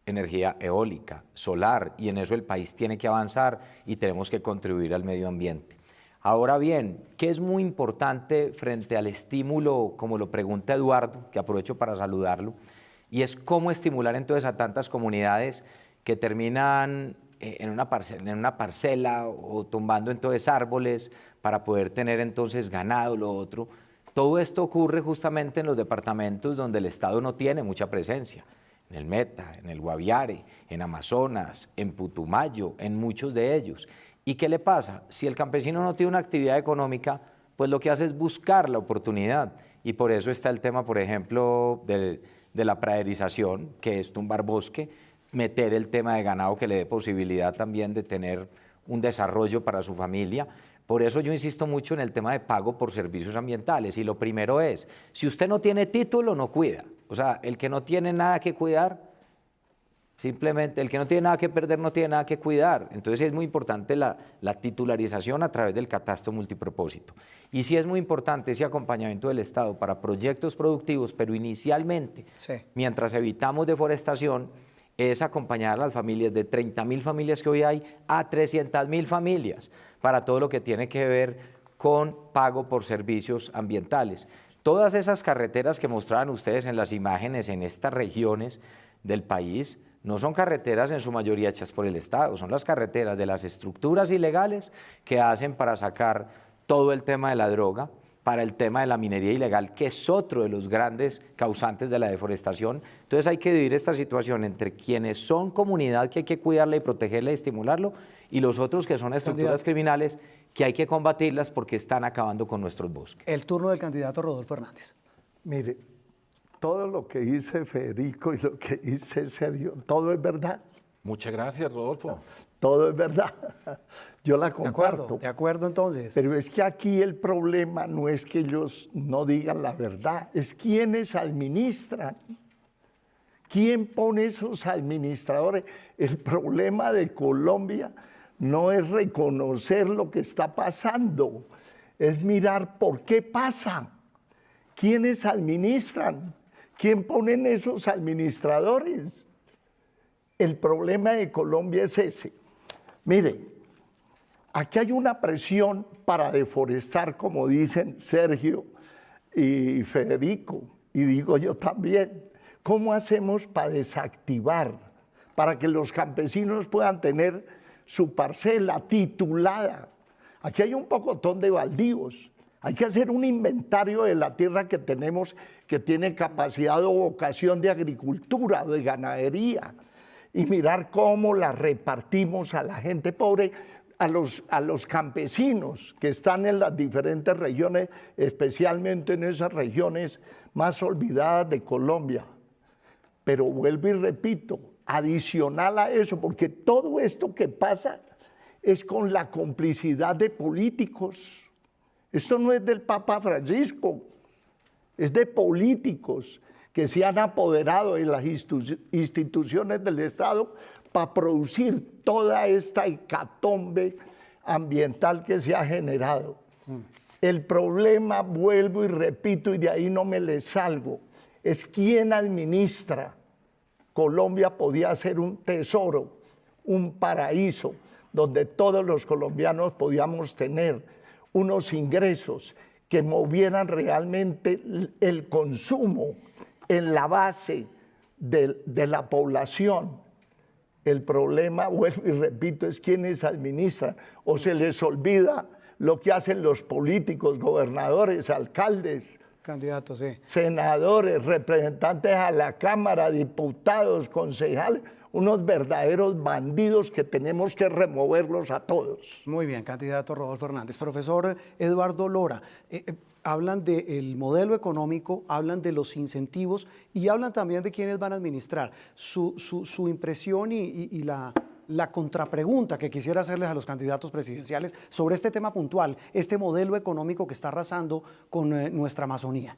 energía eólica, solar, y en eso el país tiene que avanzar y tenemos que contribuir al medio ambiente. Ahora bien, ¿qué es muy importante frente al estímulo, como lo pregunta Eduardo, que aprovecho para saludarlo, y es cómo estimular entonces a tantas comunidades que terminan en una parcela o tumbando entonces árboles para poder tener entonces ganado, lo otro? Todo esto ocurre justamente en los departamentos donde el Estado no tiene mucha presencia, en el Meta, en el Guaviare, en Amazonas, en Putumayo, en muchos de ellos. ¿Y qué le pasa? Si el campesino no tiene una actividad económica, pues lo que hace es buscar la oportunidad. Y por eso está el tema, por ejemplo, de la praderización, que es tumbar bosque, meter el tema de ganado que le dé posibilidad también de tener un desarrollo para su familia. Por eso yo insisto mucho en el tema de pago por servicios ambientales. Y lo primero es, si usted no tiene título, no cuida. O sea, el que no tiene nada que cuidar, simplemente el que no tiene nada que perder no tiene nada que cuidar. Entonces es muy importante la titularización a través del catastro multipropósito. Y sí es muy importante ese acompañamiento del Estado para proyectos productivos, pero inicialmente, mientras evitamos deforestación, es acompañar a las familias de 30.000 familias que hoy hay a 300.000 familias para todo lo que tiene que ver con pago por servicios ambientales. Todas esas carreteras que mostraban ustedes en las imágenes en estas regiones del país no son carreteras en su mayoría hechas por el Estado, son las carreteras de las estructuras ilegales que hacen para sacar todo el tema de la droga, para el tema de la minería ilegal, que es otro de los grandes causantes de la deforestación. Entonces hay que dividir esta situación entre quienes son comunidad que hay que cuidarla y protegerla y estimularlo, y los otros que son estructuras criminales que hay que combatirlas porque están acabando con nuestros bosques. El turno del candidato Rodolfo Hernández. Mire, todo lo que dice Federico y lo que dice Sergio, todo es verdad. Muchas gracias, Rodolfo. Todo es verdad. Yo la comparto. De acuerdo entonces. Pero es que aquí el problema no es que ellos no digan la verdad, es quienes administran. ¿Quién pone esos administradores? El problema de Colombia no es reconocer lo que está pasando, es mirar por qué pasa. ¿Quiénes administran? ¿Quién ponen esos administradores? El problema de Colombia es ese. Mire, aquí hay una presión para deforestar, como dicen Sergio y Federico, y digo yo también. ¿Cómo hacemos para desactivar, para que los campesinos puedan tener su parcela titulada? Aquí hay un pocotón de baldíos. Hay que hacer un inventario de la tierra que tenemos, que tiene capacidad o vocación de agricultura, de ganadería, y mirar cómo la repartimos a la gente pobre, a los campesinos que están en las diferentes regiones, especialmente en esas regiones más olvidadas de Colombia. Pero vuelvo y repito, adicional a eso, porque todo esto que pasa es con la complicidad de políticos. Esto no es del Papa Francisco, es de políticos que se han apoderado de las instituciones del Estado para producir toda esta hecatombe ambiental que se ha generado. El problema, vuelvo y repito, y de ahí no me le salgo, es quién administra. Colombia podía ser un tesoro, un paraíso, donde todos los colombianos podíamos tener unos ingresos que movieran realmente el consumo en la base de la población. El problema, vuelvo y repito, es quienes administran, o se les olvida lo que hacen los políticos, gobernadores, alcaldes, Candidatos, sí. senadores, representantes a la Cámara, diputados, concejales, unos verdaderos bandidos que tenemos que removerlos a todos. Muy bien, candidato Rodolfo Hernández. Profesor Eduardo Lora, hablan del modelo económico, hablan de los incentivos y hablan también de quiénes van a administrar. Su impresión y la contrapregunta que quisiera hacerles a los candidatos presidenciales sobre este tema puntual, este modelo económico que está arrasando con nuestra Amazonía.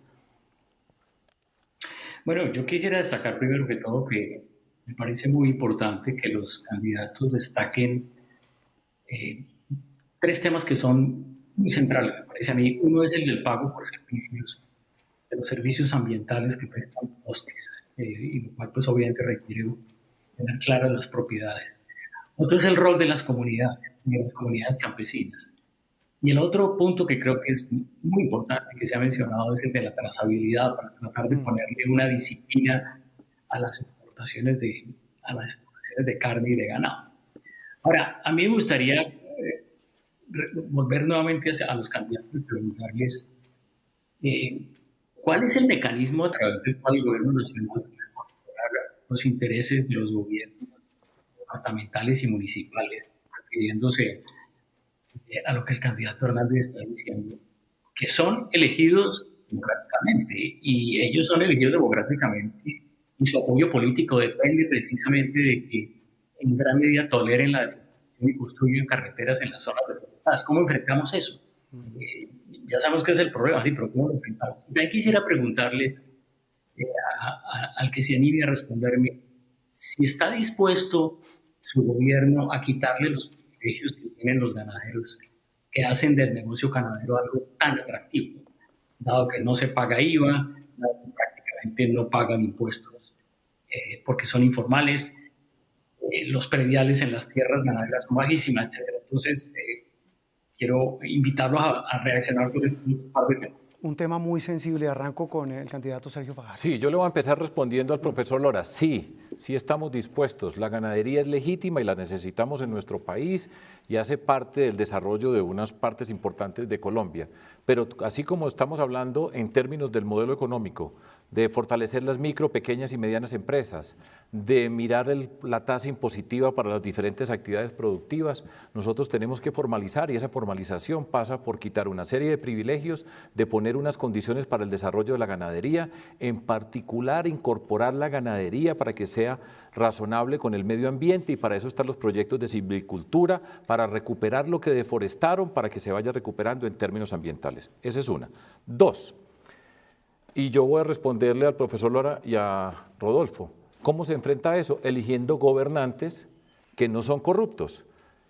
Bueno, yo quisiera destacar primero que todo que me parece muy importante que los candidatos destaquen tres temas que son muy centrales, me parece a mí. Uno es el del pago por servicios, de los servicios ambientales que prestan bosques, y lo cual pues obviamente requiere tener claras las propiedades. Otro es el rol de las comunidades campesinas. Y el otro punto que creo que es muy importante que se ha mencionado es el de la trazabilidad, para tratar de ponerle una disciplina a las exportaciones de carne y de ganado. Ahora, a mí me gustaría volver nuevamente a los candidatos y preguntarles ¿cuál es el mecanismo a través del cual el gobierno nacional controla los intereses de los gobiernos departamentales y municipales, refiriéndose a lo que el candidato Hernández está diciendo, que son elegidos democráticamente, y ellos son elegidos democráticamente y su apoyo político depende precisamente de que en gran medida toleren la deforestación y construyen carreteras en las zonas deforestadas? ¿Cómo enfrentamos eso? Ya sabemos que es el problema, sí, pero ¿cómo lo enfrentamos? También quisiera preguntarles al que se anime a responderme si está dispuesto su gobierno a quitarle los privilegios que tienen los ganaderos, que hacen del negocio ganadero algo tan atractivo, dado que no se paga IVA, dado que prácticamente no pagan impuestos porque son informales, los prediales en las tierras ganaderas son bajísimas, etc. Entonces, quiero invitarlos a reaccionar sobre estos par de temas. un tema muy sensible. Arranco con el candidato Sergio Fajardo. Sí, yo le voy a empezar respondiendo al profesor Lora. Sí estamos dispuestos. La ganadería es legítima y la necesitamos en nuestro país y hace parte del desarrollo de unas partes importantes de Colombia. Pero así como estamos hablando en términos del modelo económico, de fortalecer las micro, pequeñas y medianas empresas, de mirar la tasa impositiva para las diferentes actividades productivas, nosotros tenemos que formalizar, y esa formalización pasa por quitar una serie de privilegios, de poner unas condiciones para el desarrollo de la ganadería, en particular incorporar la ganadería para que sea razonable con el medio ambiente, y para eso están los proyectos de silvicultura, para recuperar lo que deforestaron, para que se vaya recuperando en términos ambientales. Esa es una. Dos, y yo voy a responderle al profesor Lora y a Rodolfo, ¿cómo se enfrenta a eso? Eligiendo gobernantes que no son corruptos.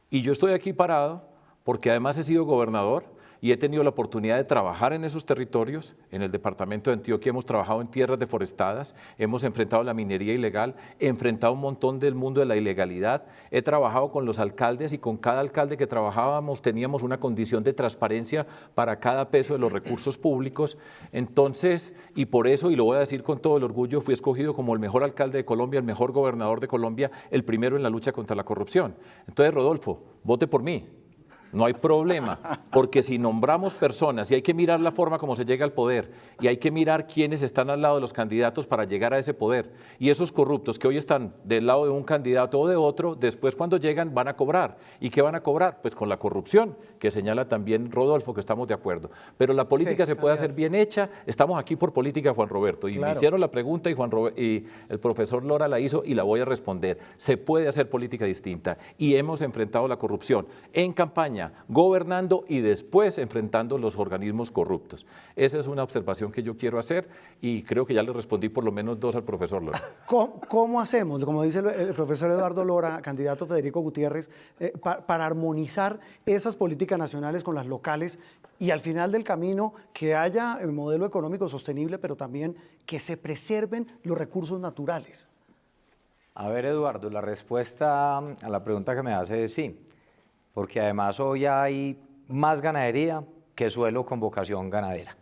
Y yo estoy aquí parado porque además he sido gobernador y he tenido la oportunidad de trabajar en esos territorios. En el departamento de Antioquia hemos trabajado en tierras deforestadas, hemos enfrentado la minería ilegal, he enfrentado un montón del mundo de la ilegalidad, he trabajado con los alcaldes y con cada alcalde que trabajábamos teníamos una condición de transparencia para cada peso de los recursos públicos. Entonces, y por eso, y lo voy a decir con todo el orgullo, fui escogido como el mejor alcalde de Colombia, el mejor gobernador de Colombia, el primero en la lucha contra la corrupción. Entonces, Rodolfo, vote por mí. No hay problema, porque si nombramos personas y hay que mirar la forma como se llega al poder y hay que mirar quiénes están al lado de los candidatos para llegar a ese poder, y esos corruptos que hoy están del lado de un candidato o de otro, después cuando llegan van a cobrar. ¿Y qué van a cobrar? Pues con la corrupción, que señala también Rodolfo, que estamos de acuerdo. Pero la política se puede hacer bien hecha, estamos aquí por política, Juan Roberto, y me hicieron la pregunta y el profesor Lora la hizo y la voy a responder. Se puede hacer política distinta y hemos enfrentado la corrupción en campaña, gobernando y después enfrentando los organismos corruptos. Esa es una observación que yo quiero hacer y creo que ya le respondí por lo menos dos al profesor Lora. ¿Cómo hacemos, como dice el profesor Eduardo Lora, candidato Federico Gutiérrez, para armonizar esas políticas nacionales con las locales y al final del camino que haya un modelo económico sostenible, pero también que se preserven los recursos naturales? A ver, Eduardo, la respuesta a la pregunta que me hace es sí. Porque además hoy hay más ganadería que suelo con vocación ganadera.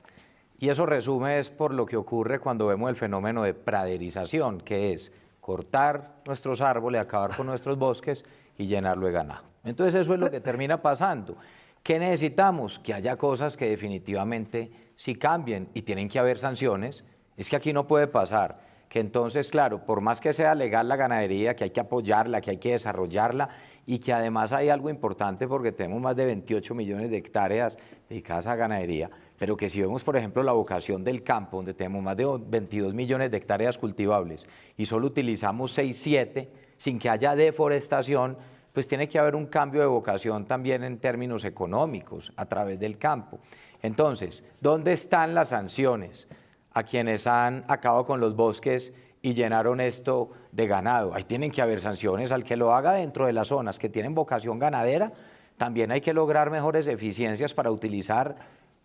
Y eso resume es por lo que ocurre cuando vemos el fenómeno de praderización, que es cortar nuestros árboles, acabar con nuestros bosques y llenarlo de ganado. Entonces eso es lo que termina pasando. ¿Qué necesitamos? Que haya cosas que definitivamente sí cambien y tienen que haber sanciones. Es que aquí no puede pasar que entonces, claro, por más que sea legal la ganadería, que hay que apoyarla, que hay que desarrollarla, y que además hay algo importante porque tenemos más de 28 millones de hectáreas dedicadas a ganadería, pero que si vemos, por ejemplo, la vocación del campo, donde tenemos más de 22 millones de hectáreas cultivables y solo utilizamos 6, 7, sin que haya deforestación, pues tiene que haber un cambio de vocación también en términos económicos a través del campo. Entonces, ¿dónde están las sanciones a quienes han acabado con los bosques y llenaron esto de ganado? Ahí tienen que haber sanciones al que lo haga dentro de las zonas que tienen vocación ganadera. También hay que lograr mejores eficiencias para utilizar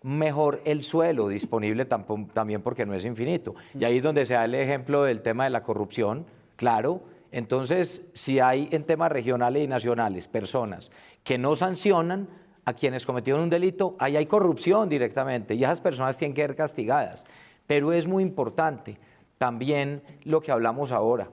mejor el suelo disponible también porque no es infinito. Y ahí es donde se da el ejemplo del tema de la corrupción, claro. Entonces, si hay en temas regionales y nacionales personas que no sancionan a quienes cometieron un delito, ahí hay corrupción directamente y esas personas tienen que ser castigadas. Pero es muy importante también lo que hablamos ahora,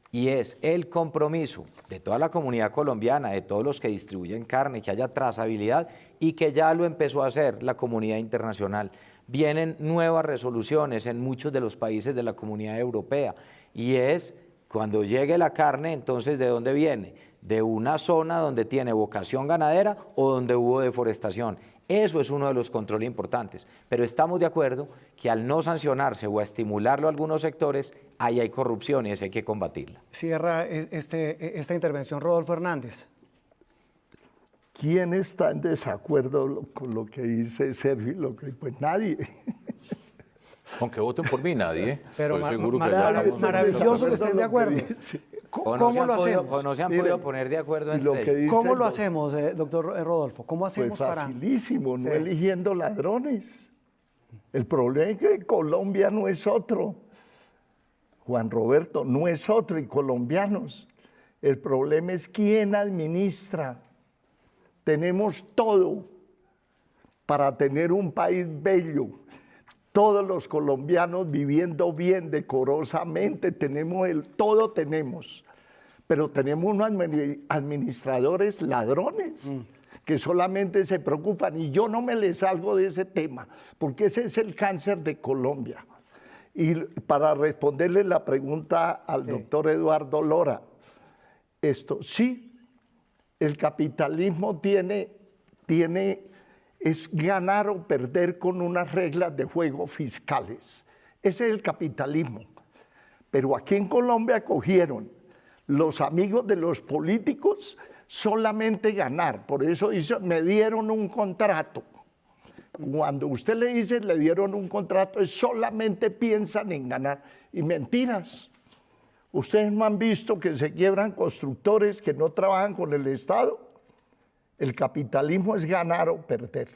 y es el compromiso de toda la comunidad colombiana, de todos los que distribuyen carne, que haya trazabilidad y que ya lo empezó a hacer la comunidad internacional. Vienen nuevas resoluciones en muchos de los países de la comunidad europea y es cuando llegue la carne, entonces ¿de dónde viene? De una zona donde tiene vocación ganadera o donde hubo deforestación. Eso es uno de los controles importantes, pero estamos de acuerdo que al no sancionarse o a estimularlo a algunos sectores, ahí hay corrupción y eso hay que combatirla. Cierra esta intervención Rodolfo Hernández. ¿Quién está en desacuerdo con lo que dice Sergio? Pues nadie. Aunque voten por mí, nadie. Pero estoy seguro que ya estamos. maravilloso que estén de acuerdo. ¿Cómo lo hacemos? No se han podido poner de acuerdo entre ellos. ¿Cómo lo hacemos, doctor Rodolfo? ¿Cómo hacemos pues facilísimo, no eligiendo ladrones. El problema es que Colombia no es otro. Juan Roberto, no es otro, y colombianos. El problema es quién administra. Tenemos todo para tener un país bello. todos los colombianos viviendo bien, decorosamente, todo tenemos, pero tenemos unos administradores ladrones que solamente se preocupan, y yo no me les salgo de ese tema, porque ese es el cáncer de Colombia. Y para responderle la pregunta al doctor Eduardo Lora, sí, el capitalismo es ganar o perder con unas reglas de juego fiscales. Ese es el capitalismo. Pero aquí en Colombia cogieron los amigos de los políticos solamente ganar. Por eso me dieron un contrato. Cuando usted le dice le dieron un contrato, solamente piensan en ganar. Y mentiras. Ustedes no han visto que se quiebran constructores que no trabajan con el Estado. El capitalismo es ganar o perder.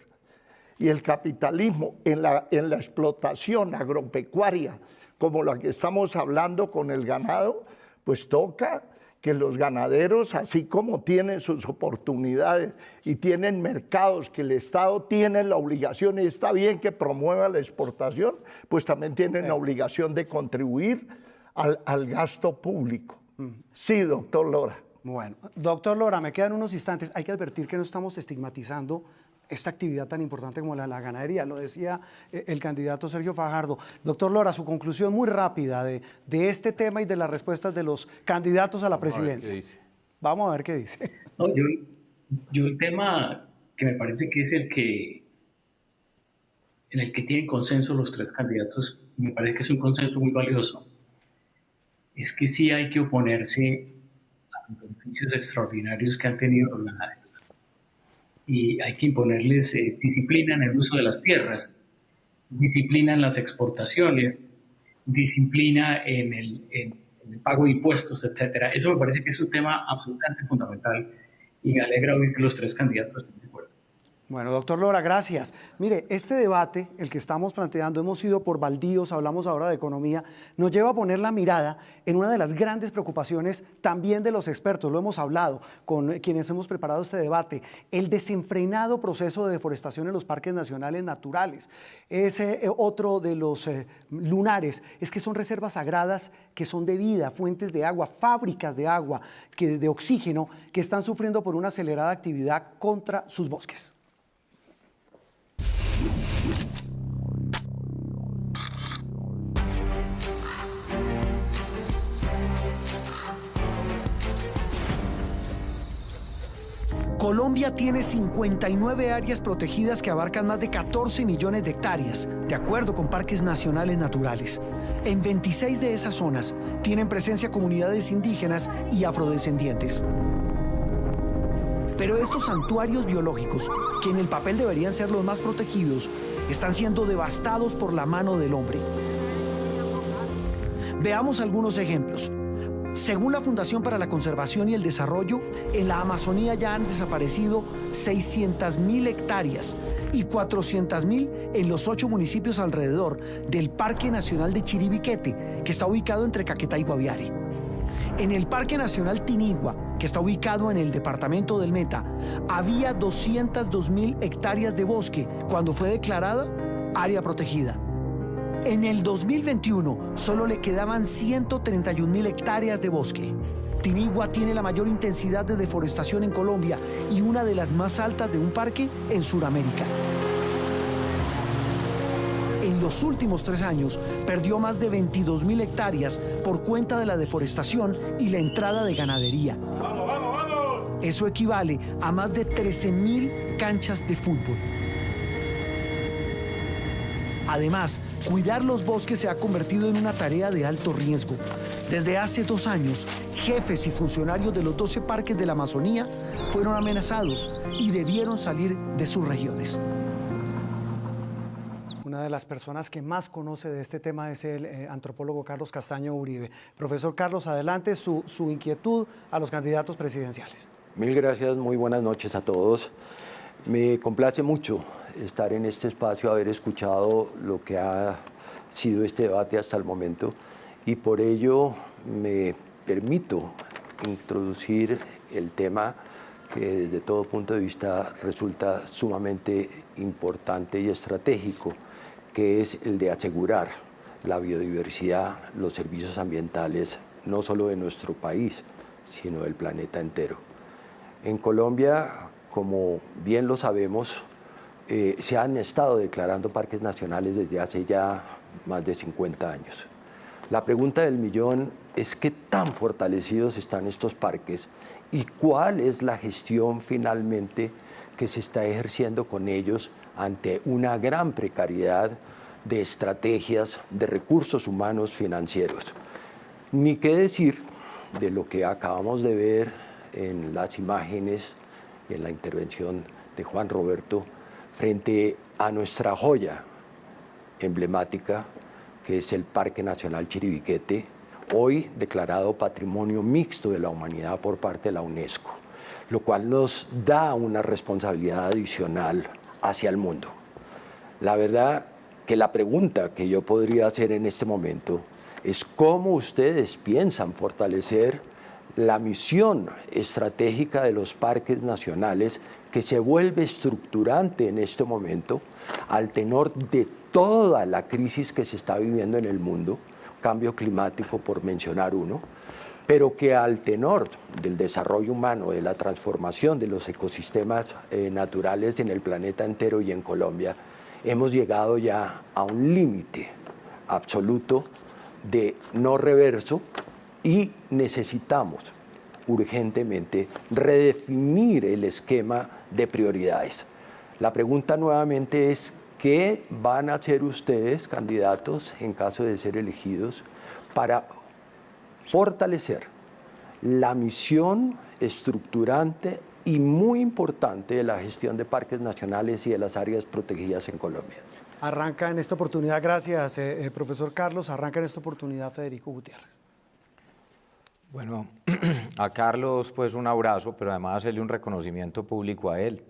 Y el capitalismo en la explotación agropecuaria, como la que estamos hablando con el ganado, pues toca que los ganaderos, así como tienen sus oportunidades y tienen mercados que el Estado tiene la obligación, y está bien que promueva la exportación, pues también tienen la obligación de contribuir al gasto público. Sí, doctor Lora. Bueno, doctor Lora, me quedan unos instantes. Hay que advertir que no estamos estigmatizando esta actividad tan importante como la ganadería, lo decía el candidato Sergio Fajardo. Doctor Lora, su conclusión muy rápida de este tema y de las respuestas de los candidatos a la presidencia. Vamos a ver qué dice. No, yo el tema que me parece que es en el que tienen consenso los tres candidatos, me parece que es un consenso muy valioso, es que sí hay que oponerse a los beneficios extraordinarios que han tenido los ganaderos. Y hay que imponerles disciplina en el uso de las tierras, disciplina en las exportaciones, disciplina en el pago de impuestos, etc. Eso me parece que es un tema absolutamente fundamental y me alegra oír que los tres candidatos estén de acuerdo. Bueno, doctor Lora, gracias. Mire, este debate, el que estamos planteando, hemos ido por baldíos, hablamos ahora de economía, nos lleva a poner la mirada en una de las grandes preocupaciones también de los expertos, lo hemos hablado con quienes hemos preparado este debate, el desenfrenado proceso de deforestación en los parques nacionales naturales. Es otro de los lunares, es que son reservas sagradas que son de vida, fuentes de agua, fábricas de agua, de oxígeno, que están sufriendo por una acelerada actividad contra sus bosques. Colombia tiene 59 áreas protegidas que abarcan más de 14 millones de hectáreas, de acuerdo con parques nacionales naturales. En 26 de esas zonas tienen presencia comunidades indígenas y afrodescendientes. Pero estos santuarios biológicos, que en el papel deberían ser los más protegidos, están siendo devastados por la mano del hombre. Veamos algunos ejemplos. Según la Fundación para la Conservación y el Desarrollo, en la Amazonía ya han desaparecido 600.000 hectáreas y 400.000 en los 8 municipios alrededor del Parque Nacional de Chiribiquete, que está ubicado entre Caquetá y Guaviare. En el Parque Nacional Tinigua, que está ubicado en el departamento del Meta, había 202.000 hectáreas de bosque cuando fue declarada área protegida. En el 2021 solo le quedaban 131.000 hectáreas de bosque. Tinigua tiene la mayor intensidad de deforestación en Colombia y una de las más altas de un parque en Sudamérica. En los últimos 3 años perdió más de 22.000 hectáreas por cuenta de la deforestación y la entrada de ganadería. ¡Vamos, vamos, vamos! Eso equivale a más de 13.000 canchas de fútbol. Además, cuidar los bosques se ha convertido en una tarea de alto riesgo. Desde hace 2 años, jefes y funcionarios de los 12 parques de la Amazonía fueron amenazados y debieron salir de sus regiones. Una de las personas que más conoce de este tema es el antropólogo Carlos Castaño Uribe. Profesor Carlos, adelante su inquietud a los candidatos presidenciales. Mil gracias, muy buenas noches a todos. Me complace mucho estar en este espacio, haber escuchado lo que ha sido este debate hasta el momento, y por ello me permito introducir el tema que desde todo punto de vista resulta sumamente importante y estratégico, que es el de asegurar la biodiversidad, los servicios ambientales, no solo de nuestro país, sino del planeta entero. En Colombia, como bien lo sabemos, se han estado declarando parques nacionales desde hace ya más de 50 años. La pregunta del millón es qué tan fortalecidos están estos parques y cuál es la gestión finalmente que se está ejerciendo con ellos ante una gran precariedad de estrategias, de recursos humanos financieros. Ni qué decir de lo que acabamos de ver en las imágenes y en la intervención de Juan Roberto frente a nuestra joya emblemática, que es el Parque Nacional Chiribiquete, hoy declarado Patrimonio Mixto de la Humanidad por parte de la UNESCO, lo cual nos da una responsabilidad adicional hacia el mundo. La verdad que la pregunta que yo podría hacer en este momento es cómo ustedes piensan fortalecer la misión estratégica de los parques nacionales que se vuelve estructurante en este momento al tenor de toda la crisis que se está viviendo en el mundo, cambio climático por mencionar uno, pero que al tenor del desarrollo humano, de la transformación de los ecosistemas naturales en el planeta entero y en Colombia, hemos llegado ya a un límite absoluto de no reverso y necesitamos urgentemente redefinir el esquema de prioridades. La pregunta nuevamente es, ¿qué van a hacer ustedes, candidatos, en caso de ser elegidos, para fortalecer la misión estructurante y muy importante de la gestión de parques nacionales y de las áreas protegidas en Colombia? Arranca en esta oportunidad, gracias, profesor Carlos, arranca en esta oportunidad Federico Gutiérrez. Bueno, a Carlos pues un abrazo, pero además hacerle un reconocimiento público a él.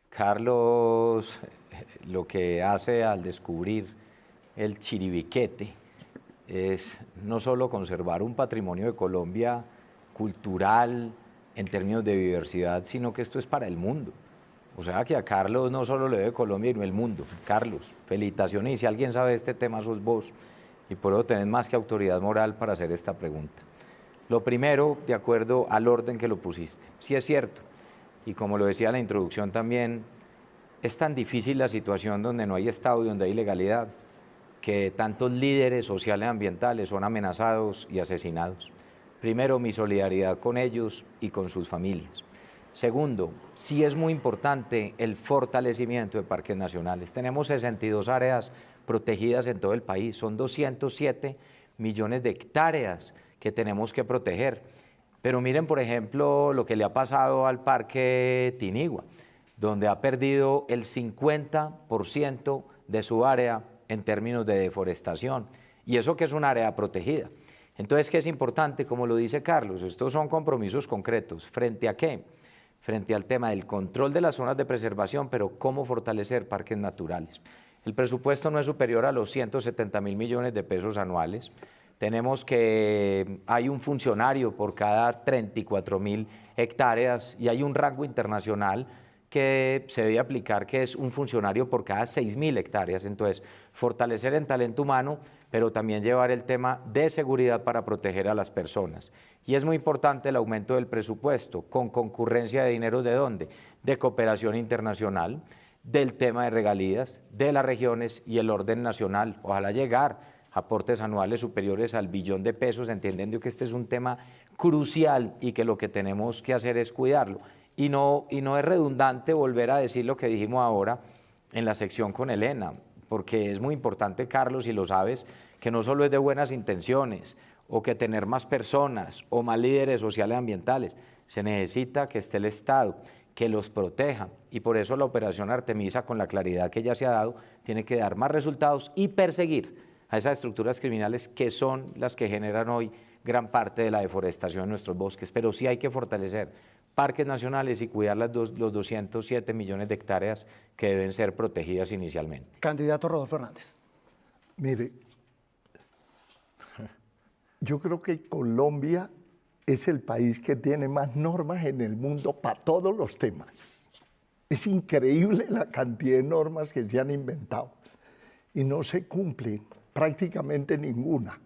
Carlos lo que hace al descubrir el Chiribiquete es no solo conservar un patrimonio de Colombia cultural en términos de diversidad, sino que esto es para el mundo. O sea que a Carlos no solo le debe Colombia, sino el mundo. Carlos, felicitaciones, y si alguien sabe de este tema sos vos, y por eso tenés más que autoridad moral para hacer esta pregunta. Lo primero, de acuerdo al orden que lo pusiste, sí es cierto, y como lo decía en la introducción también, es tan difícil la situación donde no hay Estado y donde hay ilegalidad, que tantos líderes sociales y ambientales son amenazados y asesinados. Primero, mi solidaridad con ellos y con sus familias. Segundo, sí es muy importante el fortalecimiento de parques nacionales. Tenemos 62 áreas protegidas en todo el país, son 207 millones de hectáreas que tenemos que proteger. Pero miren, por ejemplo, lo que le ha pasado al Parque Tinigua, donde ha perdido el 50% de su área en términos de deforestación, y eso que es un área protegida. Entonces, ¿qué es importante? Como lo dice Carlos, estos son compromisos concretos. ¿Frente a qué? Frente al tema del control de las zonas de preservación, pero cómo fortalecer parques naturales. El presupuesto no es superior a los 170.000 millones de pesos anuales. Tenemos que hay un funcionario por cada 34.000 hectáreas y hay un rango internacional que se debe aplicar, que es un funcionario por cada 6.000 hectáreas. Entonces, fortalecer en talento humano, pero también llevar el tema de seguridad para proteger a las personas. Y es muy importante el aumento del presupuesto, con concurrencia de dinero ¿de dónde? De cooperación internacional, del tema de regalías, de las regiones y el orden nacional. Ojalá llegar aportes anuales superiores al 1 billón de pesos, entendiendo que este es un tema crucial y que lo que tenemos que hacer es cuidarlo. Y no es redundante volver a decir lo que dijimos ahora en la sección con Elena, porque es muy importante, Carlos, y lo sabes, que no solo es de buenas intenciones, o que tener más personas, o más líderes sociales y ambientales, se necesita que esté el Estado, que los proteja, y por eso la operación Artemisa, con la claridad que ya se ha dado, tiene que dar más resultados y perseguir a esas estructuras criminales que son las que generan hoy gran parte de la deforestación en nuestros bosques. Pero sí hay que fortalecer parques nacionales y cuidar los 207 millones de hectáreas que deben ser protegidas inicialmente. Candidato Rodolfo Hernández. Mire, yo creo que Colombia es el país que tiene más normas en el mundo para todos los temas. Es increíble la cantidad de normas que se han inventado. y no se cumplen prácticamente ninguna.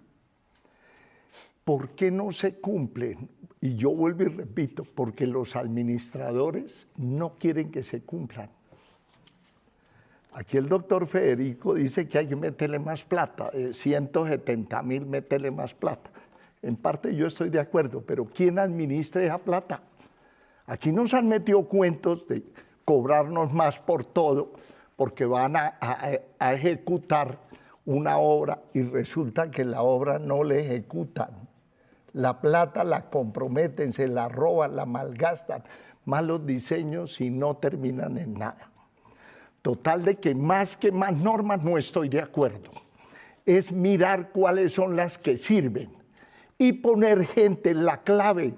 ¿Por qué no se cumplen? Y yo vuelvo y repito, porque los administradores no quieren que se cumplan. Aquí el doctor Federico dice que hay que meterle más plata, 170.000, meterle más plata. En parte yo estoy de acuerdo, pero ¿quién administra esa plata? Aquí nos han metido cuentos de cobrarnos más por todo, porque van a ejecutar una obra y resulta que la obra no la ejecutan. La plata la comprometen, se la roban, la malgastan, malos diseños y no terminan en nada. Total de que más normas no estoy de acuerdo. Es mirar cuáles son las que sirven y poner gente, la clave,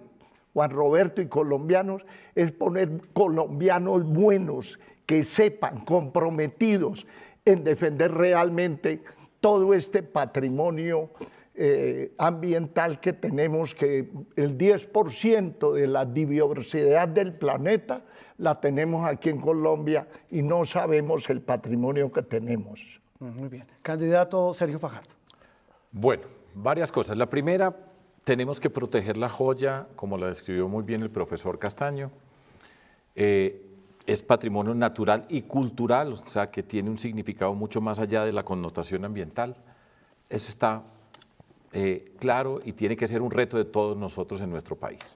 Juan Roberto y colombianos, es poner colombianos buenos que sepan, comprometidos en defender realmente todo este patrimonio ambiental que tenemos, que el 10% de la biodiversidad del planeta la tenemos aquí en Colombia y no sabemos el patrimonio que tenemos. Muy bien. Candidato Sergio Fajardo. Bueno, varias cosas. La primera, tenemos que proteger la joya, como la describió muy bien el profesor Castaño. Es patrimonio natural y cultural, o sea, que tiene un significado mucho más allá de la connotación ambiental. Eso está claro y tiene que ser un reto de todos nosotros en nuestro país.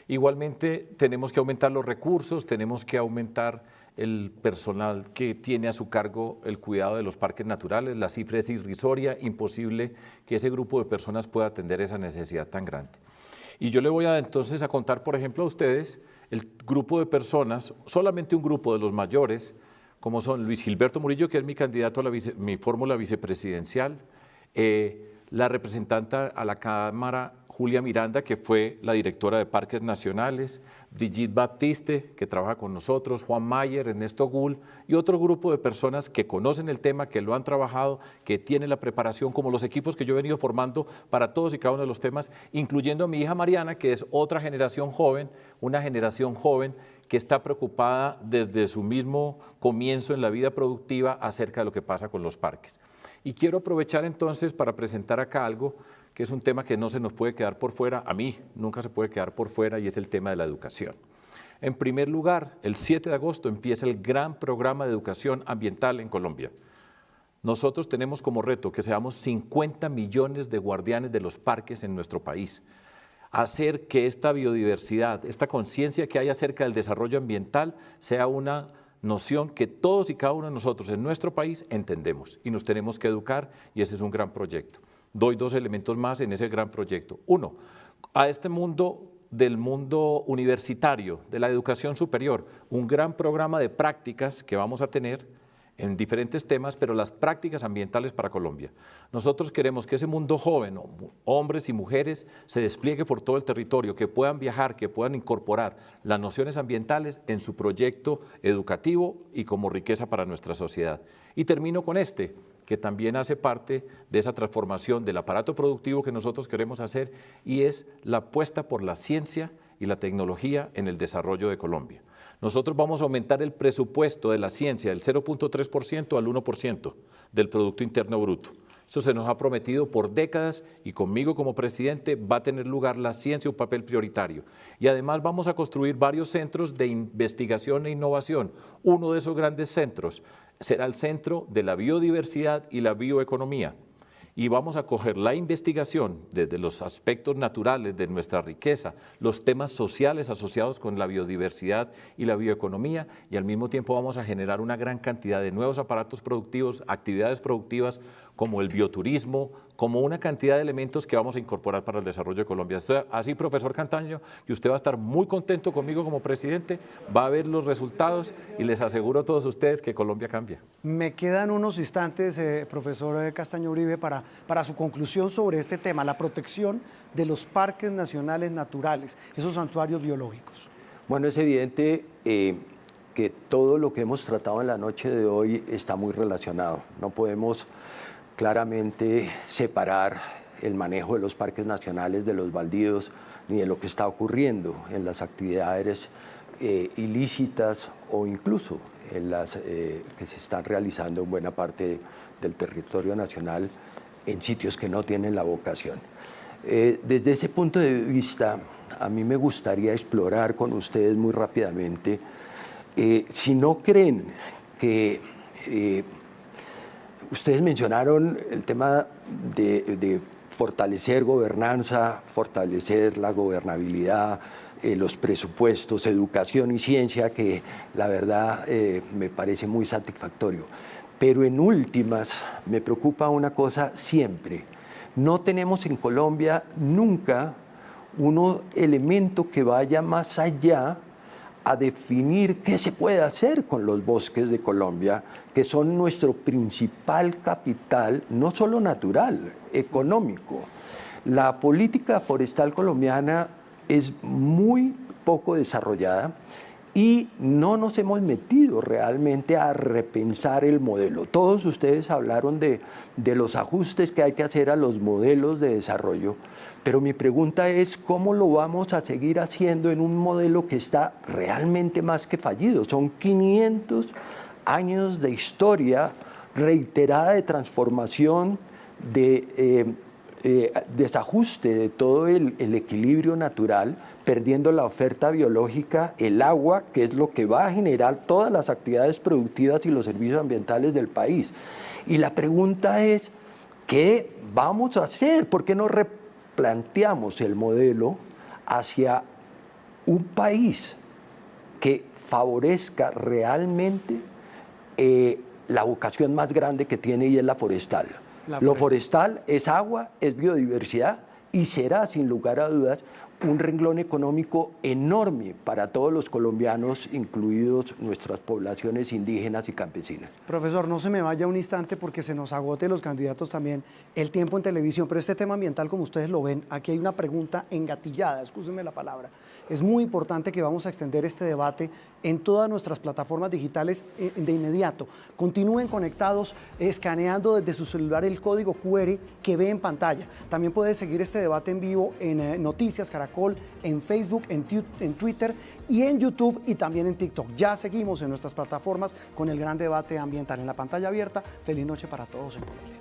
Igualmente, tenemos que aumentar los recursos, tenemos que aumentar el personal que tiene a su cargo el cuidado de los parques naturales. La cifra es irrisoria, imposible que ese grupo de personas pueda atender esa necesidad tan grande. Y yo le voy entonces a contar, por ejemplo, a ustedes el grupo de personas, solamente un grupo de los mayores, como son Luis Gilberto Murillo, que es mi candidato a mi fórmula vicepresidencial, la representante a la Cámara Julia Miranda, que fue la directora de Parques Nacionales, Brigitte Baptiste, que trabaja con nosotros, Juan Mayer, Ernesto Gull y otro grupo de personas que conocen el tema, que lo han trabajado, que tienen la preparación, como los equipos que yo he venido formando para todos y cada uno de los temas, incluyendo a mi hija Mariana, que es otra generación joven, una generación joven que está preocupada desde su mismo comienzo en la vida productiva acerca de lo que pasa con los parques. Y quiero aprovechar entonces para presentar acá algo que es un tema que no se nos puede quedar por fuera, a mí nunca se puede quedar por fuera, y es el tema de la educación. En primer lugar, el 7 de agosto empieza el gran programa de educación ambiental en Colombia. Nosotros tenemos como reto que seamos 50 millones de guardianes de los parques en nuestro país. Hacer que esta biodiversidad, esta conciencia que hay acerca del desarrollo ambiental sea una noción que todos y cada uno de nosotros en nuestro país entendemos y nos tenemos que educar, y ese es un gran proyecto. Doy dos elementos más en ese gran proyecto. Uno, a este mundo del mundo universitario, de la educación superior, un gran programa de prácticas que vamos a tener en diferentes temas, pero las prácticas ambientales para Colombia. Nosotros queremos que ese mundo joven, hombres y mujeres, se despliegue por todo el territorio, que puedan viajar, que puedan incorporar las nociones ambientales en su proyecto educativo y como riqueza para nuestra sociedad. Y termino con este, que también hace parte de esa transformación del aparato productivo que nosotros queremos hacer, y es la apuesta por la ciencia y la tecnología en el desarrollo de Colombia. Nosotros vamos a aumentar el presupuesto de la ciencia del 0.3% al 1% del Producto Interno Bruto. Eso se nos ha prometido por décadas y conmigo como presidente va a tener lugar la ciencia un papel prioritario. Y además vamos a construir varios centros de investigación e innovación. Uno de esos grandes centros será el Centro de la Biodiversidad y la Bioeconomía. Y vamos a coger la investigación desde los aspectos naturales de nuestra riqueza, los temas sociales asociados con la biodiversidad y la bioeconomía, y al mismo tiempo vamos a generar una gran cantidad de nuevos aparatos productivos, actividades productivas como el bioturismo, como una cantidad de elementos que vamos a incorporar para el desarrollo de Colombia. Así, profesor Castaño, que usted va a estar muy contento conmigo como presidente, va a ver los resultados y les aseguro a todos ustedes que Colombia cambia. Me quedan unos instantes, profesor Castaño Uribe, para su conclusión sobre este tema, la protección de los parques nacionales naturales, esos santuarios biológicos. Bueno, es evidente que todo lo que hemos tratado en la noche de hoy está muy relacionado. No podemos claramente separar el manejo de los parques nacionales de los baldíos ni de lo que está ocurriendo en las actividades ilícitas o incluso en las que se están realizando en buena parte del territorio nacional en sitios que no tienen la vocación. Desde ese punto de vista, a mí me gustaría explorar con ustedes muy rápidamente, si no creen que ustedes mencionaron el tema de fortalecer gobernanza, fortalecer la gobernabilidad, los presupuestos, educación y ciencia, que la verdad me parece muy satisfactorio. Pero en últimas me preocupa una cosa siempre. No tenemos en Colombia nunca un elemento que vaya más allá a definir qué se puede hacer con los bosques de Colombia, que son nuestro principal capital, no solo natural, económico. La política forestal colombiana es muy poco desarrollada y no nos hemos metido realmente a repensar el modelo. Todos ustedes hablaron de los ajustes que hay que hacer a los modelos de desarrollo, pero mi pregunta es cómo lo vamos a seguir haciendo en un modelo que está realmente más que fallido. Son 500 años de historia reiterada de transformación, de desajuste de todo el equilibrio natural, perdiendo la oferta biológica, el agua, que es lo que va a generar todas las actividades productivas y los servicios ambientales del país. Y la pregunta es, ¿qué vamos a hacer? ¿Por qué no replanteamos el modelo hacia un país que favorezca realmente la vocación más grande que tiene, y es la forestal? Lo forestal es agua, es biodiversidad y será, sin lugar a dudas, un renglón económico enorme para todos los colombianos, incluidos nuestras poblaciones indígenas y campesinas. Profesor, no se me vaya un instante porque se nos agote los candidatos también el tiempo en televisión, pero este tema ambiental, como ustedes lo ven, aquí hay una pregunta engatillada, excúsenme la palabra. Es muy importante que vamos a extender este debate en todas nuestras plataformas digitales de inmediato. Continúen conectados, escaneando desde su celular el código QR que ve en pantalla. También puede seguir este debate en vivo en Noticias Caracol, en Facebook, en Twitter y en YouTube y también en TikTok. Ya seguimos en nuestras plataformas con el gran debate ambiental en la pantalla abierta. Feliz noche para todos en Colombia.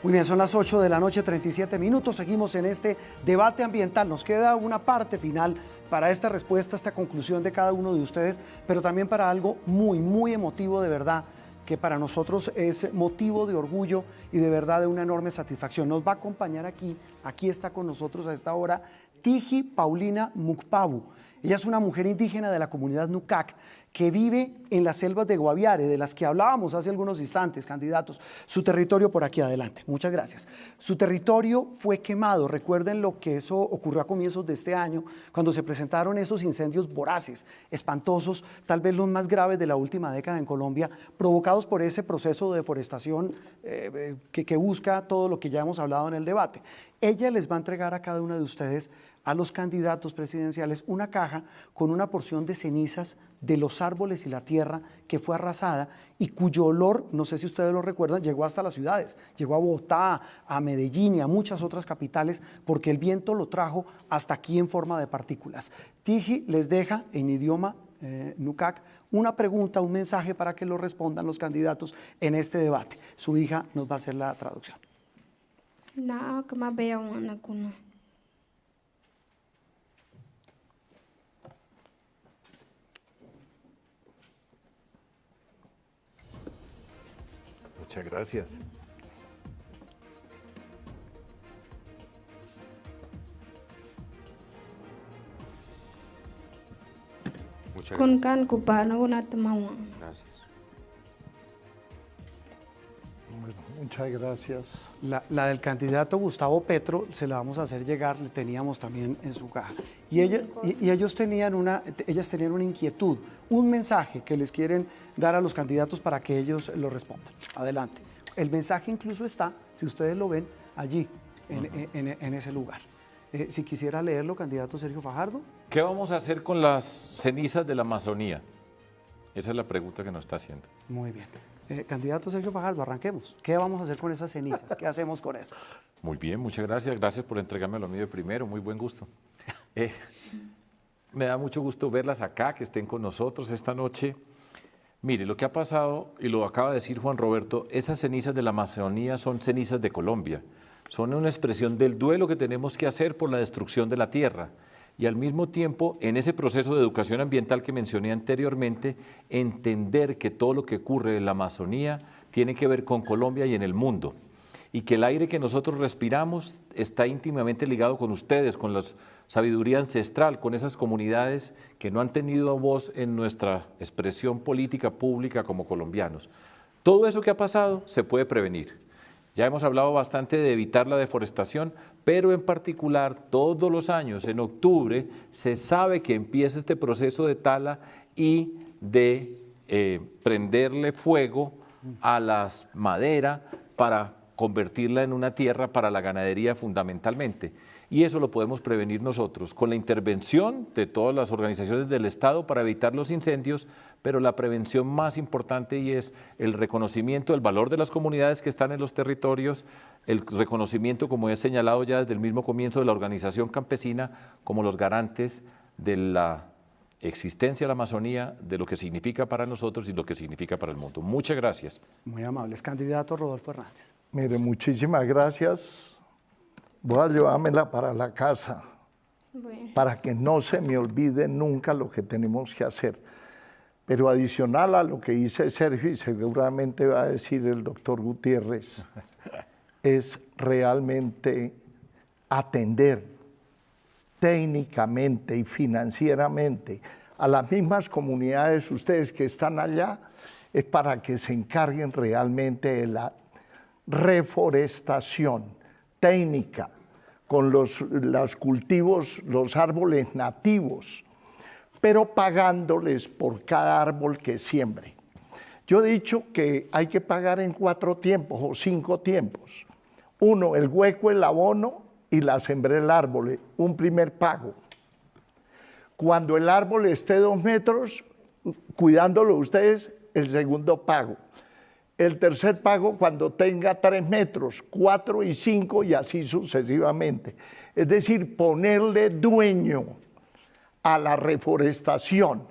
Muy bien, son las 8 de la noche, 37 minutos. Seguimos en este debate ambiental. Nos queda una parte final para esta respuesta, esta conclusión de cada uno de ustedes, pero también para algo muy, muy emotivo de verdad, que para nosotros es motivo de orgullo y de verdad de una enorme satisfacción. Nos va a acompañar aquí está con nosotros a esta hora, Tiji Paulina Mukpabu. Ella es una mujer indígena de la comunidad Nucac que vive en las selvas de Guaviare, de las que hablábamos hace algunos instantes, candidatos. Su territorio por aquí adelante. Muchas gracias. Su territorio fue quemado. Recuerden lo que eso ocurrió a comienzos de este año, cuando se presentaron esos incendios voraces, espantosos, tal vez los más graves de la última década en Colombia, provocados por ese proceso de deforestación que busca todo lo que ya hemos hablado en el debate. Ella les va a entregar a cada uno de ustedes, a los candidatos presidenciales, una caja con una porción de cenizas de los árboles y la tierra que fue arrasada y cuyo olor, no sé si ustedes lo recuerdan, llegó hasta las ciudades, llegó a Bogotá, a Medellín y a muchas otras capitales, porque el viento lo trajo hasta aquí en forma de partículas. Tiji les deja en idioma Nucac una pregunta, un mensaje para que lo respondan los candidatos en este debate. Su hija nos va a hacer la traducción. No, que más veo una cuna. Muchas gracias. Muchas Con gracias. can cubano una tamawa. Gracias. Bueno, muchas gracias. La del candidato Gustavo Petro se la vamos a hacer llegar, le teníamos también en su caja. Y ellas tenían una inquietud, un mensaje que les quieren dar a los candidatos para que ellos lo respondan. Adelante. El mensaje incluso está, si ustedes lo ven, allí, en ese lugar. Si quisiera leerlo, candidato Sergio Fajardo. ¿Qué vamos a hacer con las cenizas de la Amazonía? Esa es la pregunta que nos está haciendo. Muy bien. Candidato Sergio Fajardo, arranquemos. ¿Qué vamos a hacer con esas cenizas? ¿Qué hacemos con eso? Muy bien, muchas gracias. Gracias por entregarme lo mío de primero. Muy buen gusto. Me da mucho gusto verlas acá, que estén con nosotros esta noche. Mire, lo que ha pasado, y lo acaba de decir Juan Roberto, esas cenizas de la Amazonía son cenizas de Colombia. Son una expresión del duelo que tenemos que hacer por la destrucción de la tierra. Y al mismo tiempo, en ese proceso de educación ambiental que mencioné anteriormente, entender que todo lo que ocurre en la Amazonía tiene que ver con Colombia y en el mundo. Y que el aire que nosotros respiramos está íntimamente ligado con ustedes, con la sabiduría ancestral, con esas comunidades que no han tenido voz en nuestra expresión política pública como colombianos. Todo eso que ha pasado se puede prevenir. Ya hemos hablado bastante de evitar la deforestación, pero en particular todos los años, en octubre, se sabe que empieza este proceso de tala y de prenderle fuego a la madera para convertirla en una tierra para la ganadería fundamentalmente. Y eso lo podemos prevenir nosotros con la intervención de todas las organizaciones del Estado para evitar los incendios, pero la prevención más importante y es el reconocimiento del valor de las comunidades que están en los territorios, el reconocimiento, como he señalado ya desde el mismo comienzo, de la organización campesina como los garantes de la existencia de la Amazonía, de lo que significa para nosotros y lo que significa para el mundo. Muchas gracias. Muy amables. Candidato Rodolfo Hernández. Mire, muchísimas gracias. Voy a llevármela para la casa, Bueno. para que no se me olvide nunca lo que tenemos que hacer. Pero adicional a lo que dice Sergio, y seguramente va a decir el doctor Gutiérrez, es realmente atender técnicamente y financieramente a las mismas comunidades, ustedes que están allá, es para que se encarguen realmente de la reforestación técnica, con los cultivos, los árboles nativos, pero pagándoles por cada árbol que siembre. Yo he dicho que hay que pagar en 4 tiempos o 5 tiempos. 1, el hueco, el abono y la sembré el árbol, un primer pago. Cuando el árbol esté 2 metros, cuidándolo ustedes, el segundo pago. El tercer pago cuando tenga 3 metros, 4 y 5 y así sucesivamente. Es decir, ponerle dueño a la reforestación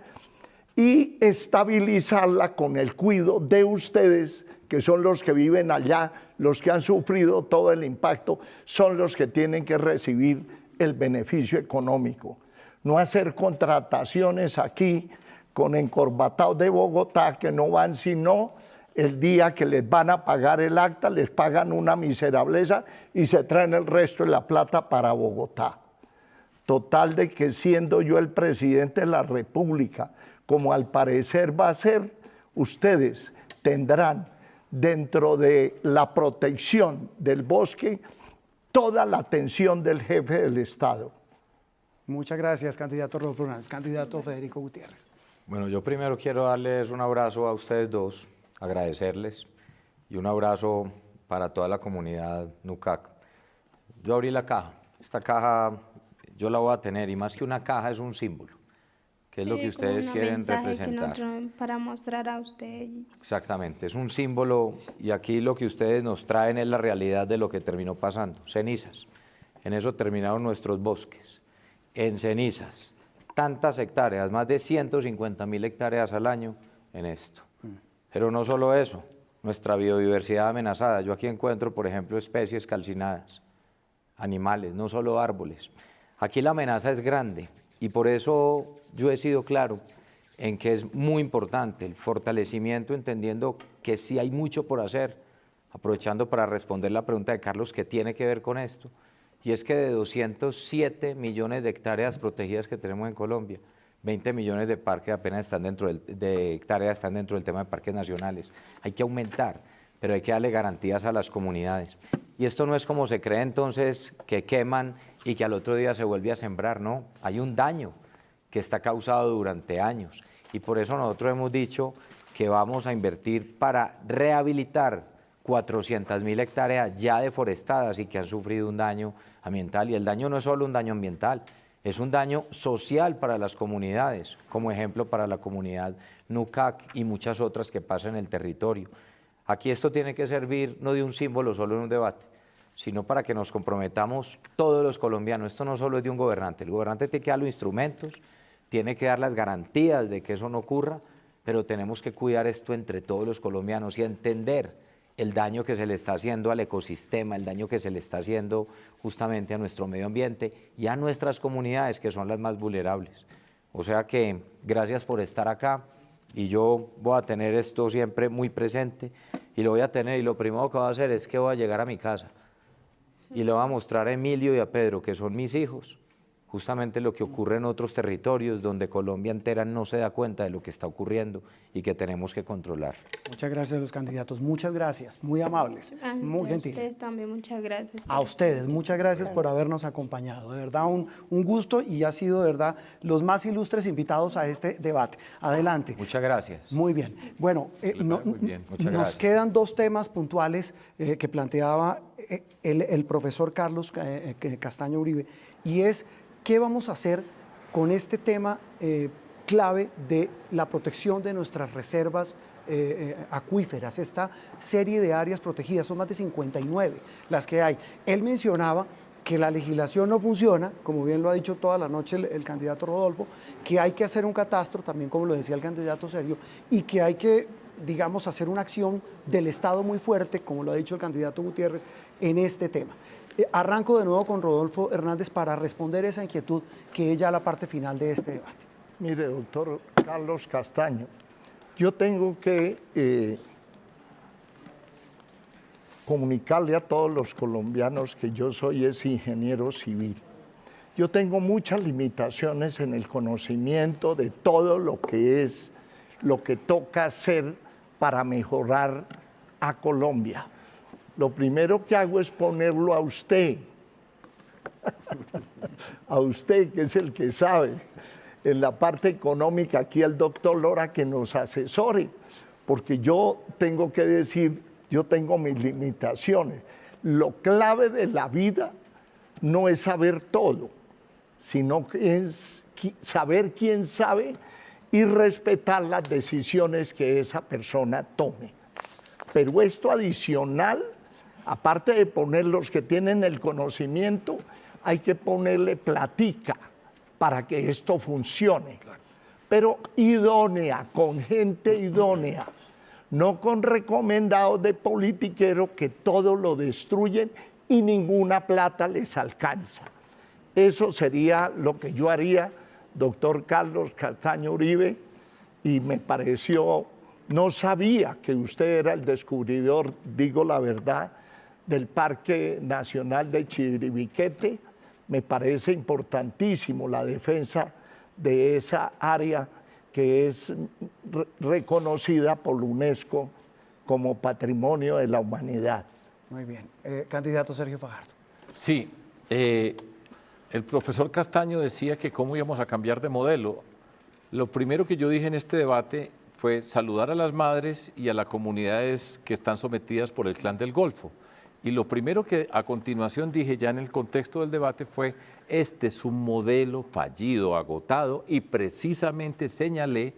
y estabilizarla con el cuidado de ustedes, que son los que viven allá, los que han sufrido todo el impacto, son los que tienen que recibir el beneficio económico. No hacer contrataciones aquí con encorbatados de Bogotá que no van sino el día que les van a pagar el acta, les pagan una miserableza y se traen el resto de la plata para Bogotá. Total de que siendo yo el presidente de la República, como al parecer va a ser, ustedes tendrán dentro de la protección del bosque toda la atención del jefe del Estado. Muchas gracias, candidato Rodolfo Hernández. Candidato Federico Gutiérrez. Bueno, yo primero quiero darles un abrazo a ustedes dos, agradecerles y un abrazo para toda la comunidad Nucac. Yo abrí la caja, esta caja yo la voy a tener y más que una caja es un símbolo, que es lo que ustedes quieren representar. Para mostrar a usted. Exactamente, es un símbolo y aquí lo que ustedes nos traen es la realidad de lo que terminó pasando, cenizas. En eso terminaron nuestros bosques, en cenizas, tantas hectáreas, más de 150.000 hectáreas al año en esto. Pero no solo eso, nuestra biodiversidad amenazada. Yo aquí encuentro, por ejemplo, especies calcinadas, animales, no solo árboles. Aquí la amenaza es grande y por eso yo he sido claro en que es muy importante el fortalecimiento, entendiendo que sí hay mucho por hacer, aprovechando para responder la pregunta de Carlos que tiene que ver con esto, y es que de 207 millones de hectáreas protegidas que tenemos en Colombia, 20 millones de parques apenas están de hectáreas están dentro del tema de parques nacionales. Hay que aumentar, pero hay que darle garantías a las comunidades. Y esto no es como se cree entonces que queman y que al otro día se vuelve a sembrar, no. Hay un daño que está causado durante años y por eso nosotros hemos dicho que vamos a invertir para rehabilitar 400.000 hectáreas ya deforestadas y que han sufrido un daño ambiental. Y el daño no es solo un daño ambiental, es un daño social para las comunidades, como ejemplo para la comunidad Nucac y muchas otras que pasan en el territorio. Aquí esto tiene que servir no de un símbolo solo en un debate, sino para que nos comprometamos todos los colombianos. Esto no solo es de un gobernante, el gobernante tiene que dar los instrumentos, tiene que dar las garantías de que eso no ocurra, pero tenemos que cuidar esto entre todos los colombianos y entender el daño que se le está haciendo al ecosistema, el daño que se le está haciendo justamente a nuestro medio ambiente y a nuestras comunidades, que son las más vulnerables. O sea que gracias por estar acá y yo voy a tener esto siempre muy presente y lo voy a tener, y lo primero que voy a hacer es que voy a llegar a mi casa y le voy a mostrar a Emilio y a Pedro, que son mis hijos, justamente lo que ocurre en otros territorios donde Colombia entera no se da cuenta de lo que está ocurriendo y que tenemos que controlar. Muchas gracias a los candidatos, muchas gracias, muy amables, muy gentiles. A ustedes también muchas gracias. A ustedes, muchas gracias por habernos acompañado, de verdad un gusto y ha sido de verdad los más ilustres invitados a este debate. Adelante. Muchas gracias. Muy bien. Bueno, Muy bien. Muchas nos gracias. quedan dos temas puntuales que planteaba el profesor Carlos Castaño Uribe, y es qué vamos a hacer con este tema clave de la protección de nuestras reservas acuíferas, esta serie de áreas protegidas, son más de 59 las que hay. Él mencionaba que la legislación no funciona, como bien lo ha dicho toda la noche el candidato Rodolfo, que hay que hacer un catastro, también como lo decía el candidato Sergio, y que hay que, digamos, hacer una acción del Estado muy fuerte, como lo ha dicho el candidato Gutiérrez, en este tema. Arranco de nuevo con Rodolfo Hernández para responder esa inquietud que es ya la parte final de este debate. Mire, doctor Carlos Castaño, yo tengo que comunicarle a todos los colombianos que yo soy ingeniero civil. Yo tengo muchas limitaciones en el conocimiento de todo lo que toca hacer para mejorar a Colombia. Lo primero que hago es ponerlo a usted, a usted que es el que sabe. En la parte económica, aquí el doctor Lora que nos asesore, porque yo tengo que decir, yo tengo mis limitaciones. Lo clave de la vida no es saber todo, sino que es saber quién sabe y respetar las decisiones que esa persona tome. Pero esto adicional, aparte de poner los que tienen el conocimiento, hay que ponerle platica para que esto funcione. Pero idónea, con gente idónea, no con recomendados de politiquero que todo lo destruyen y ninguna plata les alcanza. Eso sería lo que yo haría, doctor Carlos Castaño Uribe, y me pareció, no sabía que usted era el descubridor, digo la verdad, del Parque Nacional de Chiribiquete. Me parece importantísimo la defensa de esa área que es reconocida por la UNESCO como Patrimonio de la Humanidad. Muy bien. Candidato Sergio Fajardo. Sí, el profesor Castaño decía que cómo íbamos a cambiar de modelo. Lo primero que yo dije en este debate fue saludar a las madres y a las comunidades que están sometidas por el Clan del Golfo. Y lo primero que a continuación dije ya en el contexto del debate fue, este es un modelo fallido, agotado, y precisamente señalé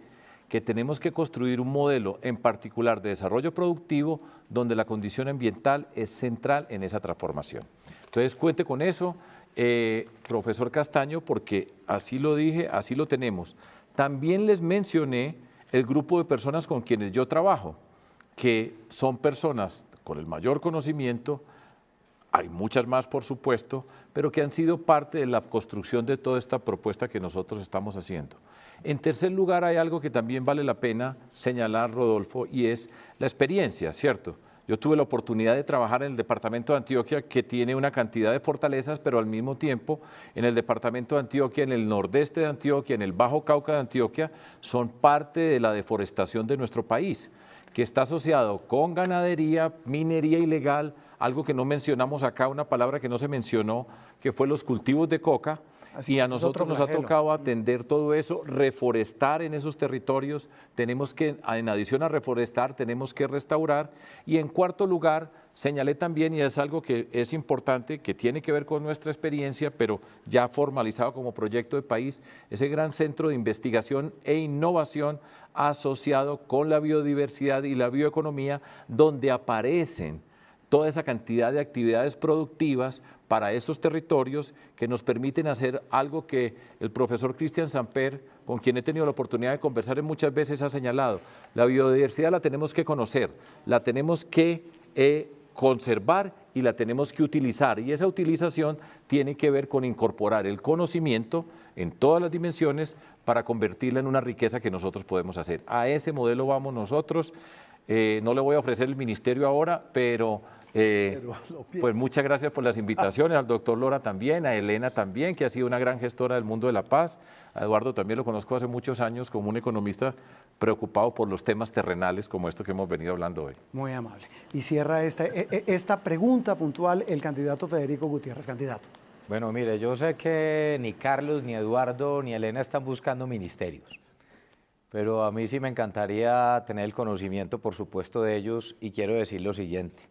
que tenemos que construir un modelo en particular de desarrollo productivo donde la condición ambiental es central en esa transformación. Entonces cuente con eso, profesor Castaño, porque así lo dije, así lo tenemos. También les mencioné el grupo de personas con quienes yo trabajo, que son personas con el mayor conocimiento, hay muchas más por supuesto, pero que han sido parte de la construcción de toda esta propuesta que nosotros estamos haciendo. En tercer lugar, hay algo que también vale la pena señalar, Rodolfo, y es la experiencia, ¿cierto? Yo tuve la oportunidad de trabajar en el departamento de Antioquia, que tiene una cantidad de fortalezas, pero al mismo tiempo en el departamento de Antioquia, en el nordeste de Antioquia, en el Bajo Cauca de Antioquia, son parte de la deforestación de nuestro país, que está asociado con ganadería, minería ilegal, algo que no mencionamos acá, una palabra que no se mencionó, que fue los cultivos de coca. Y a nosotros nos ha tocado atender todo eso, reforestar en esos territorios, tenemos que, en adición a reforestar, tenemos que restaurar. Y en cuarto lugar, señalé también, y es algo que es importante, que tiene que ver con nuestra experiencia, pero ya formalizado como proyecto de país, ese gran centro de investigación e innovación asociado con la biodiversidad y la bioeconomía, donde aparecen toda esa cantidad de actividades productivas para esos territorios que nos permiten hacer algo que el profesor Cristian Samper, con quien he tenido la oportunidad de conversar muchas veces, ha señalado. La biodiversidad la tenemos que conocer, la tenemos que conservar y la tenemos que utilizar. Y esa utilización tiene que ver con incorporar el conocimiento en todas las dimensiones para convertirla en una riqueza que nosotros podemos hacer. A ese modelo vamos nosotros. No le voy a ofrecer el ministerio ahora, pero pues muchas gracias por las invitaciones, al doctor Lora también, a Elena también, que ha sido una gran gestora del mundo de la paz, a Eduardo también lo conozco hace muchos años como un economista preocupado por los temas terrenales como esto que hemos venido hablando hoy. Muy amable. Y cierra esta pregunta puntual el candidato Federico Gutiérrez, candidato. Bueno, mire, yo sé que ni Carlos, ni Eduardo, ni Elena están buscando ministerios, pero a mí sí me encantaría tener el conocimiento, por supuesto, de ellos, y quiero decir lo siguiente.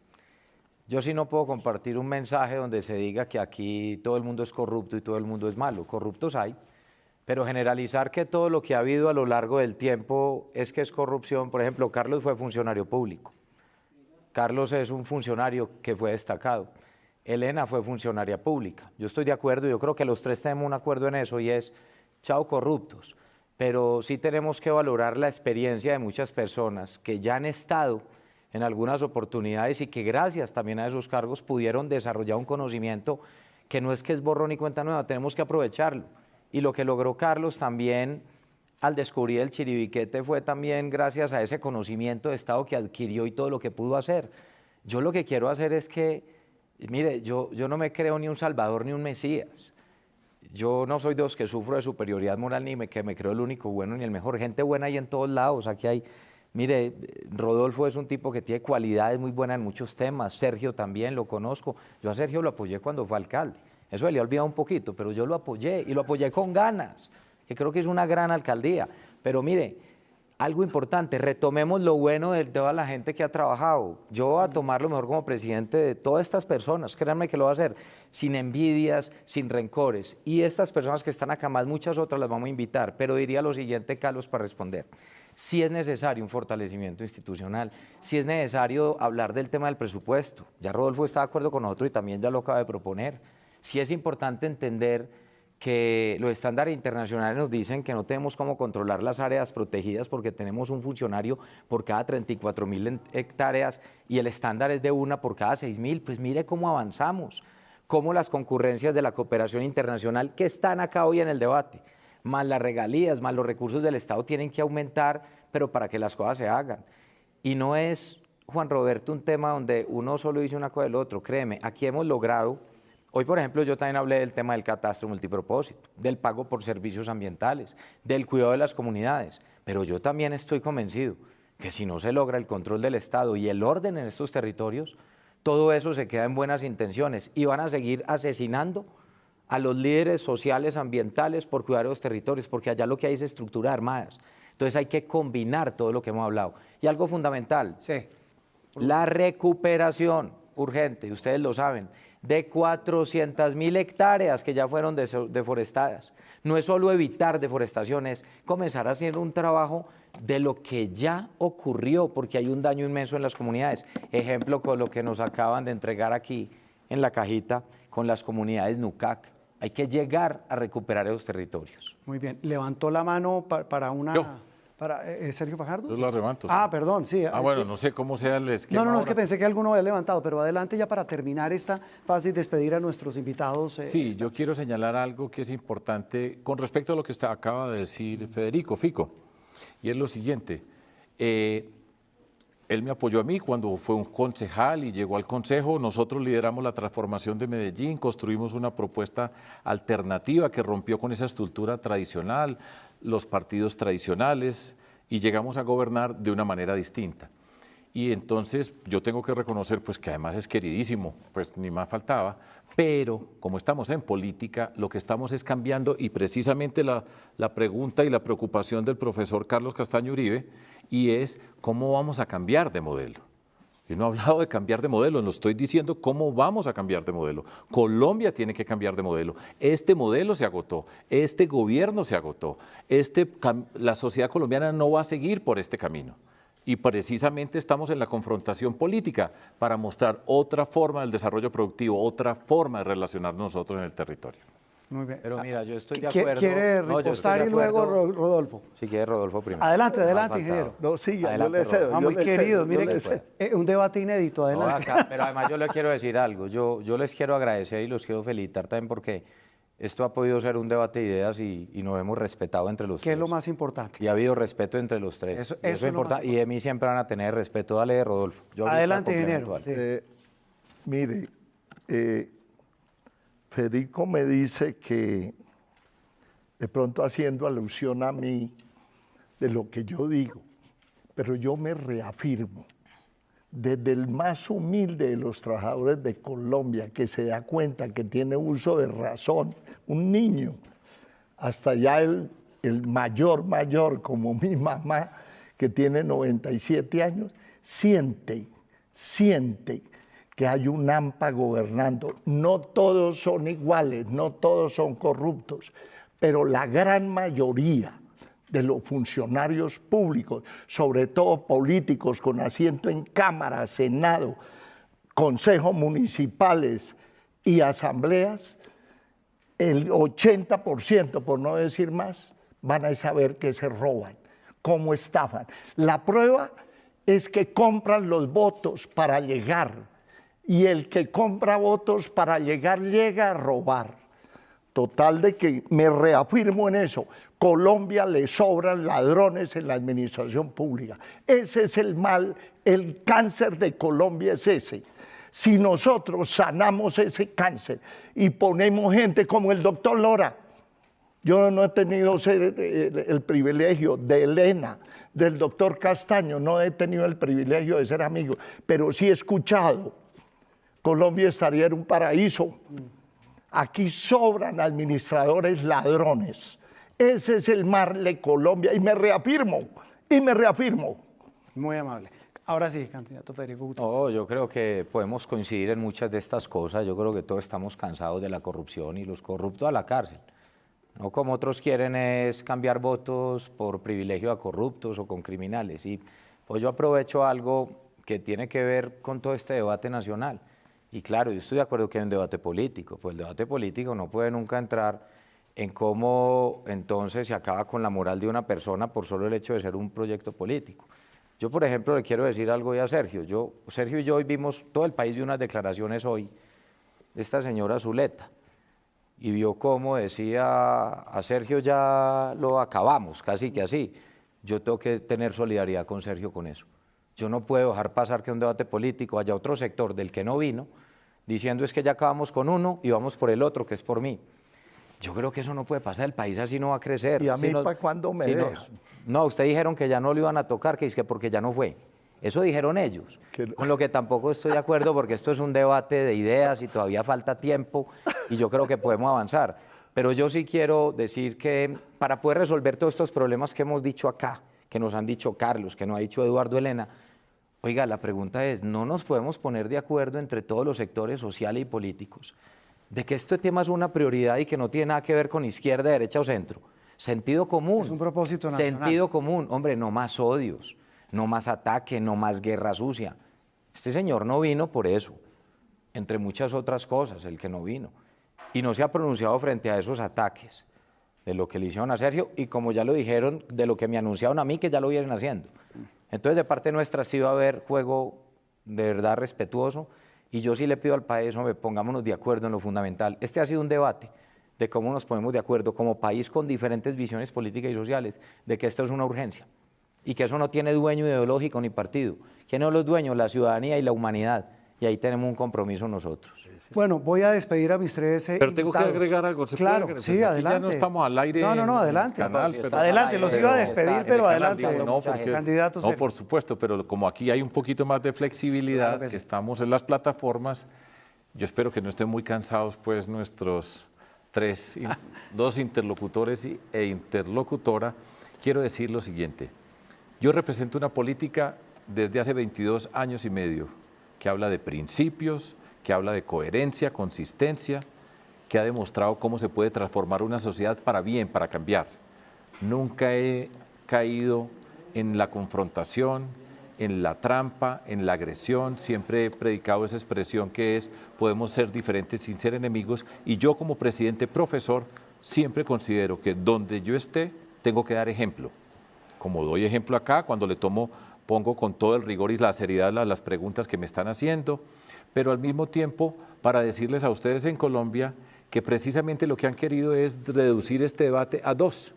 Yo sí no puedo compartir un mensaje donde se diga que aquí todo el mundo es corrupto y todo el mundo es malo. Corruptos hay, pero generalizar que todo lo que ha habido a lo largo del tiempo es que es corrupción. Por ejemplo, Carlos fue funcionario público. Carlos es un funcionario que fue destacado. Elena fue funcionaria pública. Yo estoy de acuerdo, yo creo que los tres tenemos un acuerdo en eso y es, chao corruptos. Pero sí tenemos que valorar la experiencia de muchas personas que ya han estado en algunas oportunidades y que gracias también a esos cargos pudieron desarrollar un conocimiento que no es que es borrón y cuenta nueva, tenemos que aprovecharlo. Y lo que logró Carlos también al descubrir el chiribiquete fue también gracias a ese conocimiento de Estado que adquirió y todo lo que pudo hacer. Yo lo que quiero hacer es que, mire, yo no me creo ni un salvador ni un mesías. Yo no soy de los que sufro de superioridad moral ni que me creo el único bueno ni el mejor. Gente buena hay en todos lados, aquí hay. Mire, Rodolfo es un tipo que tiene cualidades muy buenas en muchos temas, Sergio también, lo conozco. Yo a Sergio lo apoyé cuando fue alcalde, eso le he olvidado un poquito, pero yo lo apoyé y lo apoyé con ganas, que creo que es una gran alcaldía. Pero mire, algo importante, retomemos lo bueno de toda la gente que ha trabajado. Yo voy a tomar lo mejor como presidente de todas estas personas, créanme que lo voy a hacer, sin envidias, sin rencores. Y estas personas que están acá, más muchas otras las vamos a invitar, pero diría lo siguiente, Carlos, para responder. Si es necesario un fortalecimiento institucional, si es necesario hablar del tema del presupuesto, ya Rodolfo está de acuerdo con nosotros y también ya lo acaba de proponer, si es importante entender que los estándares internacionales nos dicen que no tenemos cómo controlar las áreas protegidas porque tenemos un funcionario por cada 34.000 hectáreas y el estándar es de una por cada 6.000, pues mire cómo avanzamos, cómo las concurrencias de la cooperación internacional que están acá hoy en el debate, más las regalías, más los recursos del Estado tienen que aumentar, pero para que las cosas se hagan. Y no es, Juan Roberto, un tema donde uno solo dice una cosa del otro, créeme, aquí hemos logrado, hoy por ejemplo yo también hablé del tema del catastro multipropósito, del pago por servicios ambientales, del cuidado de las comunidades, pero yo también estoy convencido que si no se logra el control del Estado y el orden en estos territorios, todo eso se queda en buenas intenciones y van a seguir asesinando a los líderes sociales, ambientales, por cuidar los territorios, porque allá lo que hay es estructuras armadas. Entonces hay que combinar todo lo que hemos hablado. Y algo fundamental, sí, la recuperación urgente, ustedes lo saben, de 400.000 hectáreas que ya fueron deforestadas. No es solo evitar deforestación, es comenzar a hacer un trabajo de lo que ya ocurrió, porque hay un daño inmenso en las comunidades. Ejemplo con lo que nos acaban de entregar aquí en la cajita con las comunidades NUCAC. Hay que llegar a recuperar esos territorios. Muy bien. Levantó la mano para una... Yo. ¿Sergio Fajardo? Yo la levanto. Ah, perdón, sí. Bueno, no sé cómo sea el esquema. No, es que pensé que alguno había levantado, pero adelante ya para terminar esta fase y despedir a nuestros invitados. Sí, yo quiero señalar algo que es importante con respecto a lo que acaba de decir Federico Fico, y es lo siguiente. él me apoyó a mí cuando fue un concejal y llegó al consejo. Nosotros lideramos la transformación de Medellín, construimos una propuesta alternativa que rompió con esa estructura tradicional, los partidos tradicionales, y llegamos a gobernar de una manera distinta. Y entonces yo tengo que reconocer pues que además es queridísimo, pues ni más faltaba, pero como estamos en política, lo que estamos es cambiando, y precisamente la pregunta y la preocupación del profesor Carlos Castaño Uribe, y es cómo vamos a cambiar de modelo. Yo no he hablado de cambiar de modelo, no estoy diciendo cómo vamos a cambiar de modelo. Colombia tiene que cambiar de modelo. Este modelo se agotó, este gobierno se agotó, la sociedad colombiana no va a seguir por este camino. Y precisamente estamos en la confrontación política para mostrar otra forma del desarrollo productivo, otra forma de relacionarnos nosotros en el territorio. Muy bien. Pero mira, yo estoy de acuerdo. ¿Quiere No, yo estoy ripostar de y luego acuerdo. Rodolfo? Si quiere, Rodolfo primero. Adelante, No ha adelante, faltado. ingeniero. No, siga, yo Adelante, le cedo. Rodolfo. yo Muy le cedo, querido, yo mire le que cedo. un debate inédito, No, adelante. pero además yo le quiero decir algo. Yo les quiero agradecer y los quiero felicitar también porque esto ha podido ser un debate de ideas y nos hemos respetado entre los ¿Qué es tres. lo más importante? Y ha habido respeto entre los tres. Eso Y es lo más importante. Y de mí siempre van a tener respeto. Dale, Rodolfo. Yo ahorita Adelante, complemento ingeniero. algo. Sí. Mire, Federico me dice que de pronto haciendo alusión a mí de lo que yo digo, pero yo me reafirmo. Desde el más humilde de los trabajadores de Colombia, que se da cuenta que tiene uso de razón, un niño, hasta ya el mayor como mi mamá, que tiene 97 años, siente que hay un AMPA gobernando. No todos son iguales, no todos son corruptos, pero la gran mayoría de los funcionarios públicos, sobre todo políticos con asiento en Cámara, Senado, consejos municipales y asambleas, el 80%, por no decir más, van a saber que se roban, cómo estafan. La prueba es que compran los votos para llegar, y el que compra votos para llegar llega a robar. Total de que me reafirmo en eso. Colombia le sobran ladrones en la administración pública. Ese es el mal, el cáncer de Colombia es ese. Si nosotros sanamos ese cáncer y ponemos gente como el doctor Lora, yo no he tenido el privilegio de Elena, del doctor Castaño, no he tenido el privilegio de ser amigo, pero sí he escuchado. Colombia estaría en un paraíso. Aquí sobran administradores ladrones. Ese es el mal de Colombia y me reafirmo. Muy amable. Ahora sí, candidato Federico Gutiérrez. No, yo creo que podemos coincidir en muchas de estas cosas. Yo creo que todos estamos cansados de la corrupción y los corruptos a la cárcel. No como otros quieren es cambiar votos por privilegio a corruptos o con criminales. Y pues yo aprovecho algo que tiene que ver con todo este debate nacional. Y claro, yo estoy de acuerdo que hay un debate político, pues el debate político no puede nunca entrar en cómo entonces se acaba con la moral de una persona por solo el hecho de ser un proyecto político. Yo, por ejemplo, le quiero decir algo hoy a Sergio. Sergio y yo hoy vimos, todo el país vio unas declaraciones hoy de esta señora Zuleta y vio cómo decía a Sergio ya lo acabamos, casi que así. Yo tengo que tener solidaridad con Sergio con eso. Yo no puedo dejar pasar que un debate político haya otro sector del que no vino diciendo es que ya acabamos con uno y vamos por el otro, que es por mí. Yo creo que eso no puede pasar, el país así no va a crecer. ¿Y a mí para cuándo me dejan? No, ustedes dijeron que ya no lo iban a tocar, que es que porque ya no fue. Eso dijeron ellos, con lo que tampoco estoy de acuerdo porque esto es un debate de ideas y todavía falta tiempo y yo creo que podemos avanzar. Pero yo sí quiero decir que para poder resolver todos estos problemas que hemos dicho acá, que nos han dicho Carlos, que nos ha dicho Eduardo Elena, oiga, la pregunta es, ¿no nos podemos poner de acuerdo entre todos los sectores sociales y políticos de que este tema es una prioridad y que no tiene nada que ver con izquierda, derecha o centro? Sentido común. Es un propósito nacional. Sentido común. Hombre, no más odios, no más ataque, no más guerra sucia. Este señor no vino por eso, entre muchas otras cosas, el que no vino. Y no se ha pronunciado frente a esos ataques de lo que le hicieron a Sergio y como ya lo dijeron, de lo que me anunciaron a mí que ya lo vienen haciendo. Entonces, de parte nuestra sí va a haber juego de verdad respetuoso y yo sí le pido al país, hombre, pongámonos de acuerdo en lo fundamental. Este ha sido un debate de cómo nos ponemos de acuerdo como país con diferentes visiones políticas y sociales, de que esto es una urgencia. y que eso no tiene dueño ideológico ni partido. ¿Quiénes son los dueños? La ciudadanía y la humanidad, y ahí tenemos un compromiso nosotros. Bueno, voy a despedir a mis tres Pero tengo que invitados. agregar algo. ¿Se Claro, puede? sí, Aquí adelante. ya no estamos al aire. No, adelante. Canal, Sí, pero- está Adelante, los iba a despedir, pero adelante. No, porque Candidato no, Sergio. por supuesto, pero como aquí hay un poquito más de flexibilidad, Claro que que sí. estamos en las plataformas, yo espero que no estén muy cansados, pues, nuestros dos interlocutores e interlocutora. Quiero decir lo siguiente. Yo represento una política desde hace 22 años y medio que habla de principios, que habla de coherencia, consistencia, que ha demostrado cómo se puede transformar una sociedad para bien, para cambiar. Nunca he caído en la confrontación, en la trampa, en la agresión. Siempre he predicado esa expresión que es, podemos ser diferentes sin ser enemigos. Y yo como presidente profesor siempre considero que donde yo esté, tengo que dar ejemplo. Como doy ejemplo acá, cuando pongo con todo el rigor y la seriedad las preguntas que me están haciendo, pero al mismo tiempo para decirles a ustedes en Colombia que precisamente lo que han querido es reducir este debate a dos,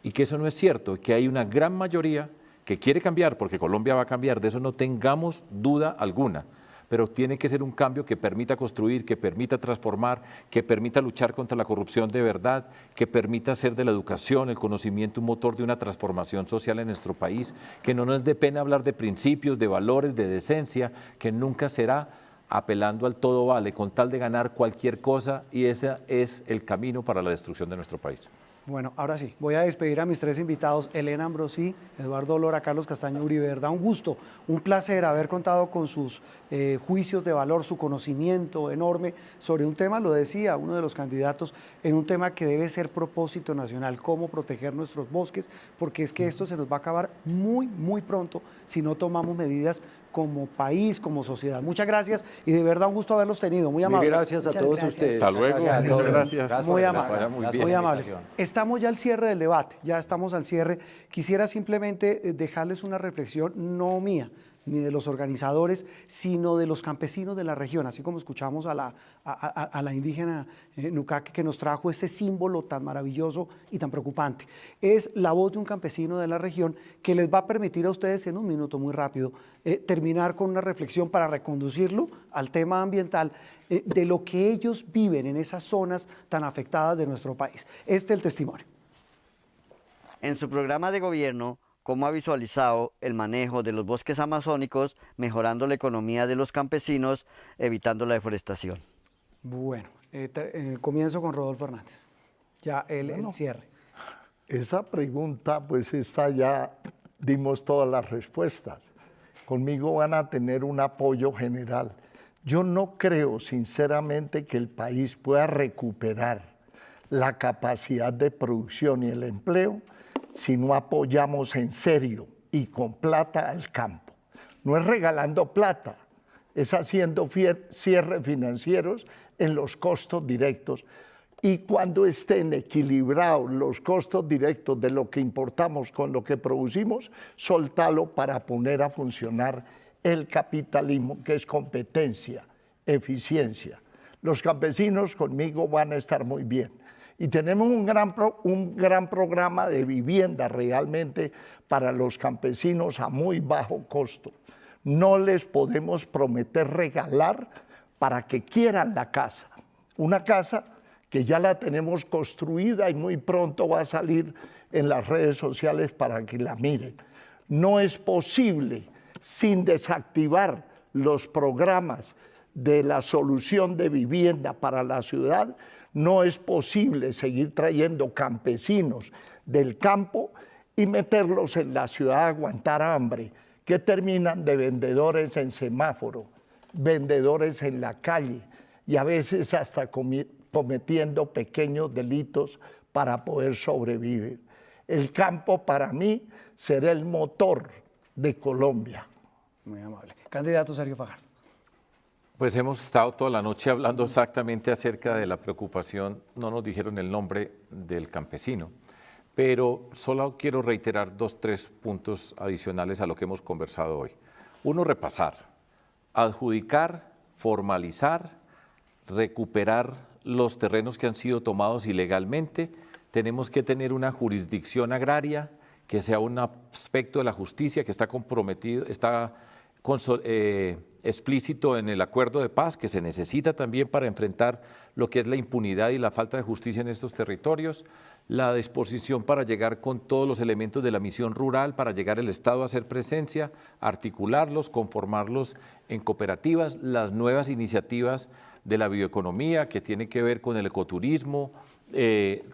y que eso no es cierto, que hay una gran mayoría que quiere cambiar, porque Colombia va a cambiar, de eso no tengamos duda alguna, pero tiene que ser un cambio que permita construir, que permita transformar, que permita luchar contra la corrupción de verdad, que permita hacer de la educación, el conocimiento un motor de una transformación social en nuestro país, que no nos dé pena hablar de principios, de valores, de decencia, que nunca será apelando al todo vale, con tal de ganar cualquier cosa, y ese es el camino para la destrucción de nuestro país. Bueno, ahora sí, voy a despedir a mis tres invitados, Elena Ambrosí, Eduardo Lora, Carlos Castaño Uribe. Verdad, un gusto, un placer haber contado con sus juicios de valor, su conocimiento enorme sobre un tema, lo decía uno de los candidatos, en un tema que debe ser propósito nacional, cómo proteger nuestros bosques, porque es que esto se nos va a acabar muy, muy pronto si no tomamos medidas como país, como sociedad. Muchas gracias y de verdad un gusto haberlos tenido, muy amables. Gracias a Muchas todos gracias. ustedes. Hasta luego, Gracias a muchas todos. gracias. Gracias Muy por la amables, invitación. muy Gracias bien. por muy la amables. invitación. Estamos ya al cierre del debate, ya estamos al cierre. Quisiera simplemente dejarles una reflexión, no mía, ni de los organizadores, sino de los campesinos de la región, así como escuchamos a la indígena Nucaque, que nos trajo ese símbolo tan maravilloso y tan preocupante. Es la voz de un campesino de la región que les va a permitir a ustedes en un minuto muy rápido terminar con una reflexión para reconducirlo al tema ambiental de lo que ellos viven en esas zonas tan afectadas de nuestro país. Este es el testimonio. En su programa de gobierno, ¿cómo ha visualizado el manejo de los bosques amazónicos, mejorando la economía de los campesinos, evitando la deforestación? Bueno, comienzo con Rodolfo Hernández. Ya el cierre. Esa pregunta, pues esta ya dimos todas las respuestas. Conmigo van a tener un apoyo general. Yo no creo sinceramente que el país pueda recuperar la capacidad de producción y el empleo si no apoyamos en serio y con plata al campo. No es regalando plata, es haciendo cierres financieros en los costos directos. Y cuando estén equilibrados los costos directos de lo que importamos con lo que producimos, soltarlo para poner a funcionar el capitalismo, que es competencia, eficiencia. Los campesinos conmigo van a estar muy bien. Y tenemos un gran programa de vivienda realmente para los campesinos a muy bajo costo. No les podemos prometer regalar para que quieran la casa. Una casa que ya la tenemos construida y muy pronto va a salir en las redes sociales para que la miren. No es posible, sin desactivar los programas de la solución de vivienda para la ciudad, no es posible seguir trayendo campesinos del campo y meterlos en la ciudad a aguantar hambre, que terminan de vendedores en semáforo, vendedores en la calle y a veces hasta cometiendo pequeños delitos para poder sobrevivir. El campo para mí será el motor de Colombia. Muy amable. Candidato Sergio Fajardo. Pues hemos estado toda la noche hablando exactamente acerca de la preocupación, no nos dijeron el nombre del campesino, pero solo quiero reiterar 2-3 puntos adicionales a lo que hemos conversado hoy. Uno, repasar, adjudicar, formalizar, recuperar los terrenos que han sido tomados ilegalmente. Tenemos que tener una jurisdicción agraria que sea un aspecto de la justicia que está comprometido, está explícito en el acuerdo de paz, que se necesita también para enfrentar lo que es la impunidad y la falta de justicia en estos territorios, la disposición para llegar con todos los elementos de la misión rural, para llegar el Estado a hacer presencia, articularlos, conformarlos en cooperativas, las nuevas iniciativas de la bioeconomía que tiene que ver con el ecoturismo,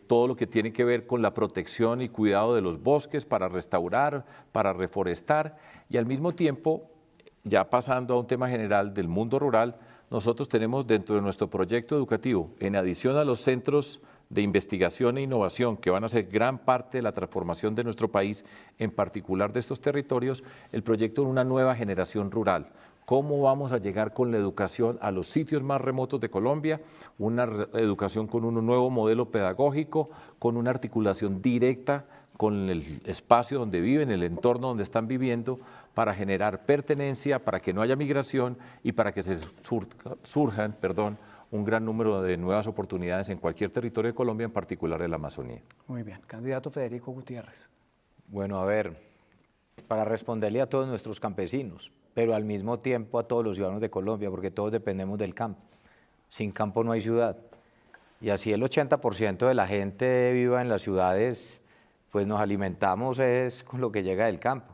todo lo que tiene que ver con la protección y cuidado de los bosques para restaurar, para reforestar y al mismo tiempo, ya pasando a un tema general del mundo rural, nosotros tenemos dentro de nuestro proyecto educativo, en adición a los centros de investigación e innovación que van a ser gran parte de la transformación de nuestro país, en particular de estos territorios, el proyecto de una nueva generación rural. ¿Cómo vamos a llegar con la educación a los sitios más remotos de Colombia? Una educación con un nuevo modelo pedagógico, con una articulación directa con el espacio donde viven, el entorno donde están viviendo, para generar pertenencia, para que no haya migración y para que se surjan un gran número de nuevas oportunidades en cualquier territorio de Colombia, en particular en la Amazonía. Muy bien. Candidato Federico Gutiérrez. Bueno, a ver, para responderle a todos nuestros campesinos, pero al mismo tiempo a todos los ciudadanos de Colombia, porque todos dependemos del campo. Sin campo no hay ciudad. Y así el 80% de la gente viva en las ciudades, pues nos alimentamos es con lo que llega del campo.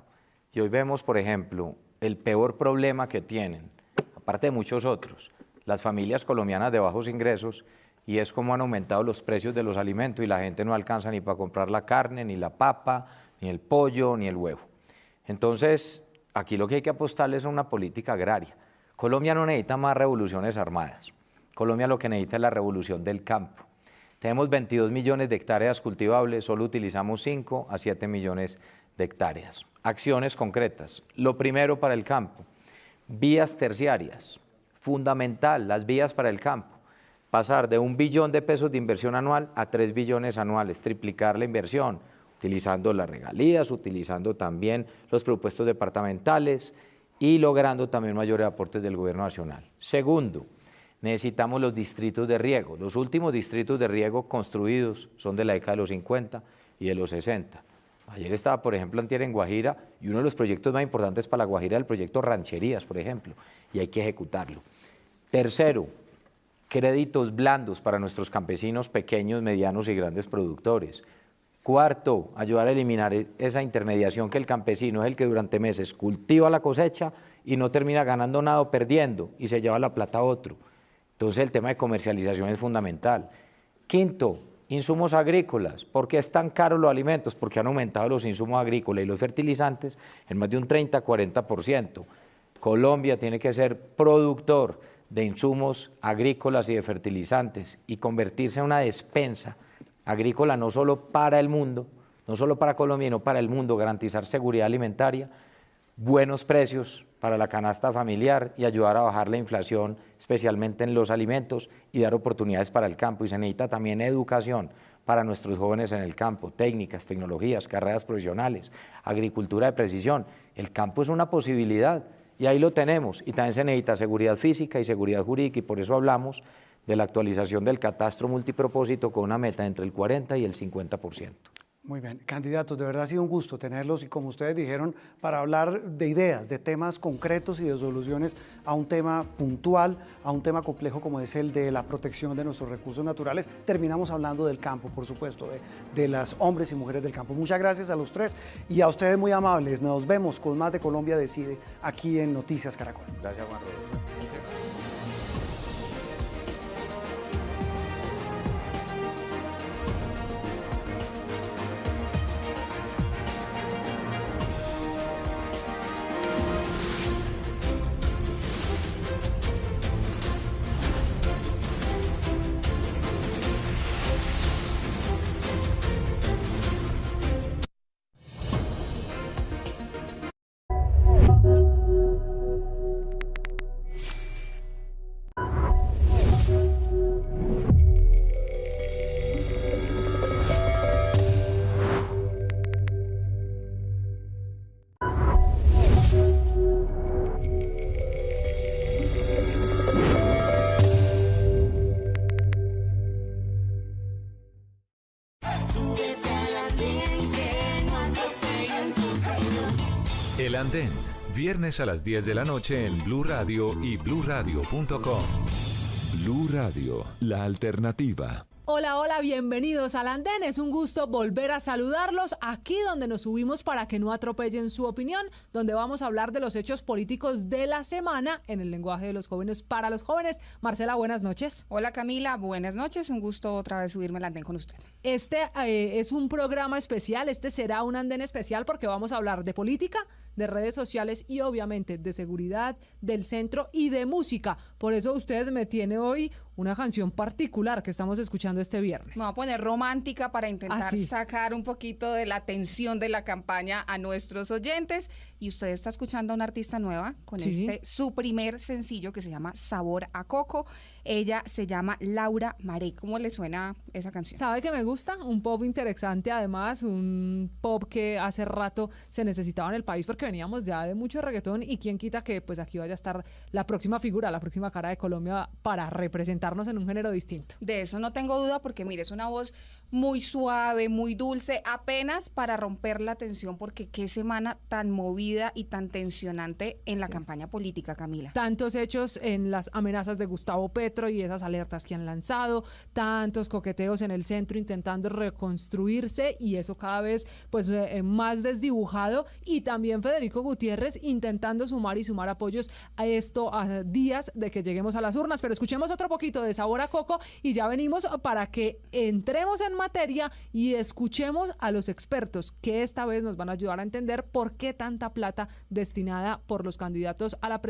Y hoy vemos, por ejemplo, el peor problema que tienen, aparte de muchos otros, las familias colombianas de bajos ingresos, y es cómo han aumentado los precios de los alimentos y la gente no alcanza ni para comprar la carne, ni la papa, ni el pollo, ni el huevo. Entonces, aquí lo que hay que apostarle es a una política agraria. Colombia no necesita más revoluciones armadas. Colombia lo que necesita es la revolución del campo. Tenemos 22 millones de hectáreas cultivables, solo utilizamos 5 a 7 millones de hectáreas. Acciones concretas. Lo primero para el campo, vías terciarias. Fundamental, las vías para el campo. Pasar de 1 billón de pesos de inversión anual a 3 billones anuales, triplicar la inversión, utilizando las regalías, utilizando también los presupuestos departamentales y logrando también mayores aportes del gobierno nacional. Segundo, necesitamos los distritos de riego. Los últimos distritos de riego construidos son de la década de los 50 y de los 60. Ayer estaba, por ejemplo, antier en Guajira, y uno de los proyectos más importantes para la Guajira es el proyecto Rancherías, por ejemplo, y hay que ejecutarlo. Tercero, créditos blandos para nuestros campesinos pequeños, medianos y grandes productores. Cuarto, ayudar a eliminar esa intermediación que el campesino es el que durante meses cultiva la cosecha y no termina ganando nada o perdiendo y se lleva la plata a otro. Entonces el tema de comercialización es fundamental. Quinto, insumos agrícolas. ¿Por qué es tan caros los alimentos? Porque han aumentado los insumos agrícolas y los fertilizantes en más de un 30-40%. Colombia tiene que ser productor de insumos agrícolas y de fertilizantes y convertirse en una despensa agrícola no solo para el mundo, no solo para Colombia, sino para el mundo, garantizar seguridad alimentaria, buenos precios para la canasta familiar y ayudar a bajar la inflación, especialmente en los alimentos, y dar oportunidades para el campo. Y se necesita también educación para nuestros jóvenes en el campo, técnicas, tecnologías, carreras profesionales, agricultura de precisión. El campo es una posibilidad y ahí lo tenemos. Y también se necesita seguridad física y seguridad jurídica, y por eso hablamos de la actualización del catastro multipropósito con una meta entre el 40 y el 50%. Muy bien, candidatos, de verdad ha sido un gusto tenerlos y, como ustedes dijeron, para hablar de ideas, de temas concretos y de soluciones a un tema puntual, a un tema complejo como es el de la protección de nuestros recursos naturales. Terminamos hablando del campo, por supuesto, de las hombres y mujeres del campo. Muchas gracias a los tres y a ustedes muy amables. Nos vemos con más de Colombia Decide aquí en Noticias Caracol. Gracias, Juan Rodolfo. El Andén, viernes a las 10 de la noche en Blue Radio y bluradio.com. Blue Radio, la alternativa. Hola, hola, bienvenidos al Andén. Es un gusto volver a saludarlos aquí donde nos subimos para que no atropellen su opinión, donde vamos a hablar de los hechos políticos de la semana en el lenguaje de los jóvenes para los jóvenes. Marcela, buenas noches. Hola Camila, buenas noches. Un gusto otra vez subirme al Andén con usted. Este es un programa especial, este será un Andén especial porque vamos a hablar de política, de redes sociales y obviamente de seguridad, del centro y de música. Por eso usted me tiene hoy una canción particular que estamos escuchando este viernes. Me voy a poner romántica para intentar sacar un poquito de la tensión de la campaña a nuestros oyentes. Y usted está escuchando a una artista nueva con su primer sencillo que se llama Sabor a Coco. Ella se llama Laura Maré. ¿Cómo le suena esa canción? ¿Sabe que me gusta? Un pop interesante, además, un pop que hace rato se necesitaba en el país porque veníamos ya de mucho reggaetón y quién quita que pues aquí vaya a estar la próxima figura, la próxima cara de Colombia para representarnos en un género distinto. De eso no tengo duda porque mire, es una voz muy suave, muy dulce, apenas para romper la tensión porque qué semana tan movida y tan tensionante en la campaña política, Camila. Tantos hechos en las amenazas de Gustavo Petro y esas alertas que han lanzado, tantos coqueteos en el centro intentando reconstruirse y eso cada vez pues más desdibujado y también Federico Gutiérrez intentando sumar apoyos a esto a días de que lleguemos a las urnas. Pero escuchemos otro poquito de Sabor a Coco y ya venimos para que entremos en materia y escuchemos a los expertos que esta vez nos van a ayudar a entender por qué tanta plata destinada por los candidatos a la presidencia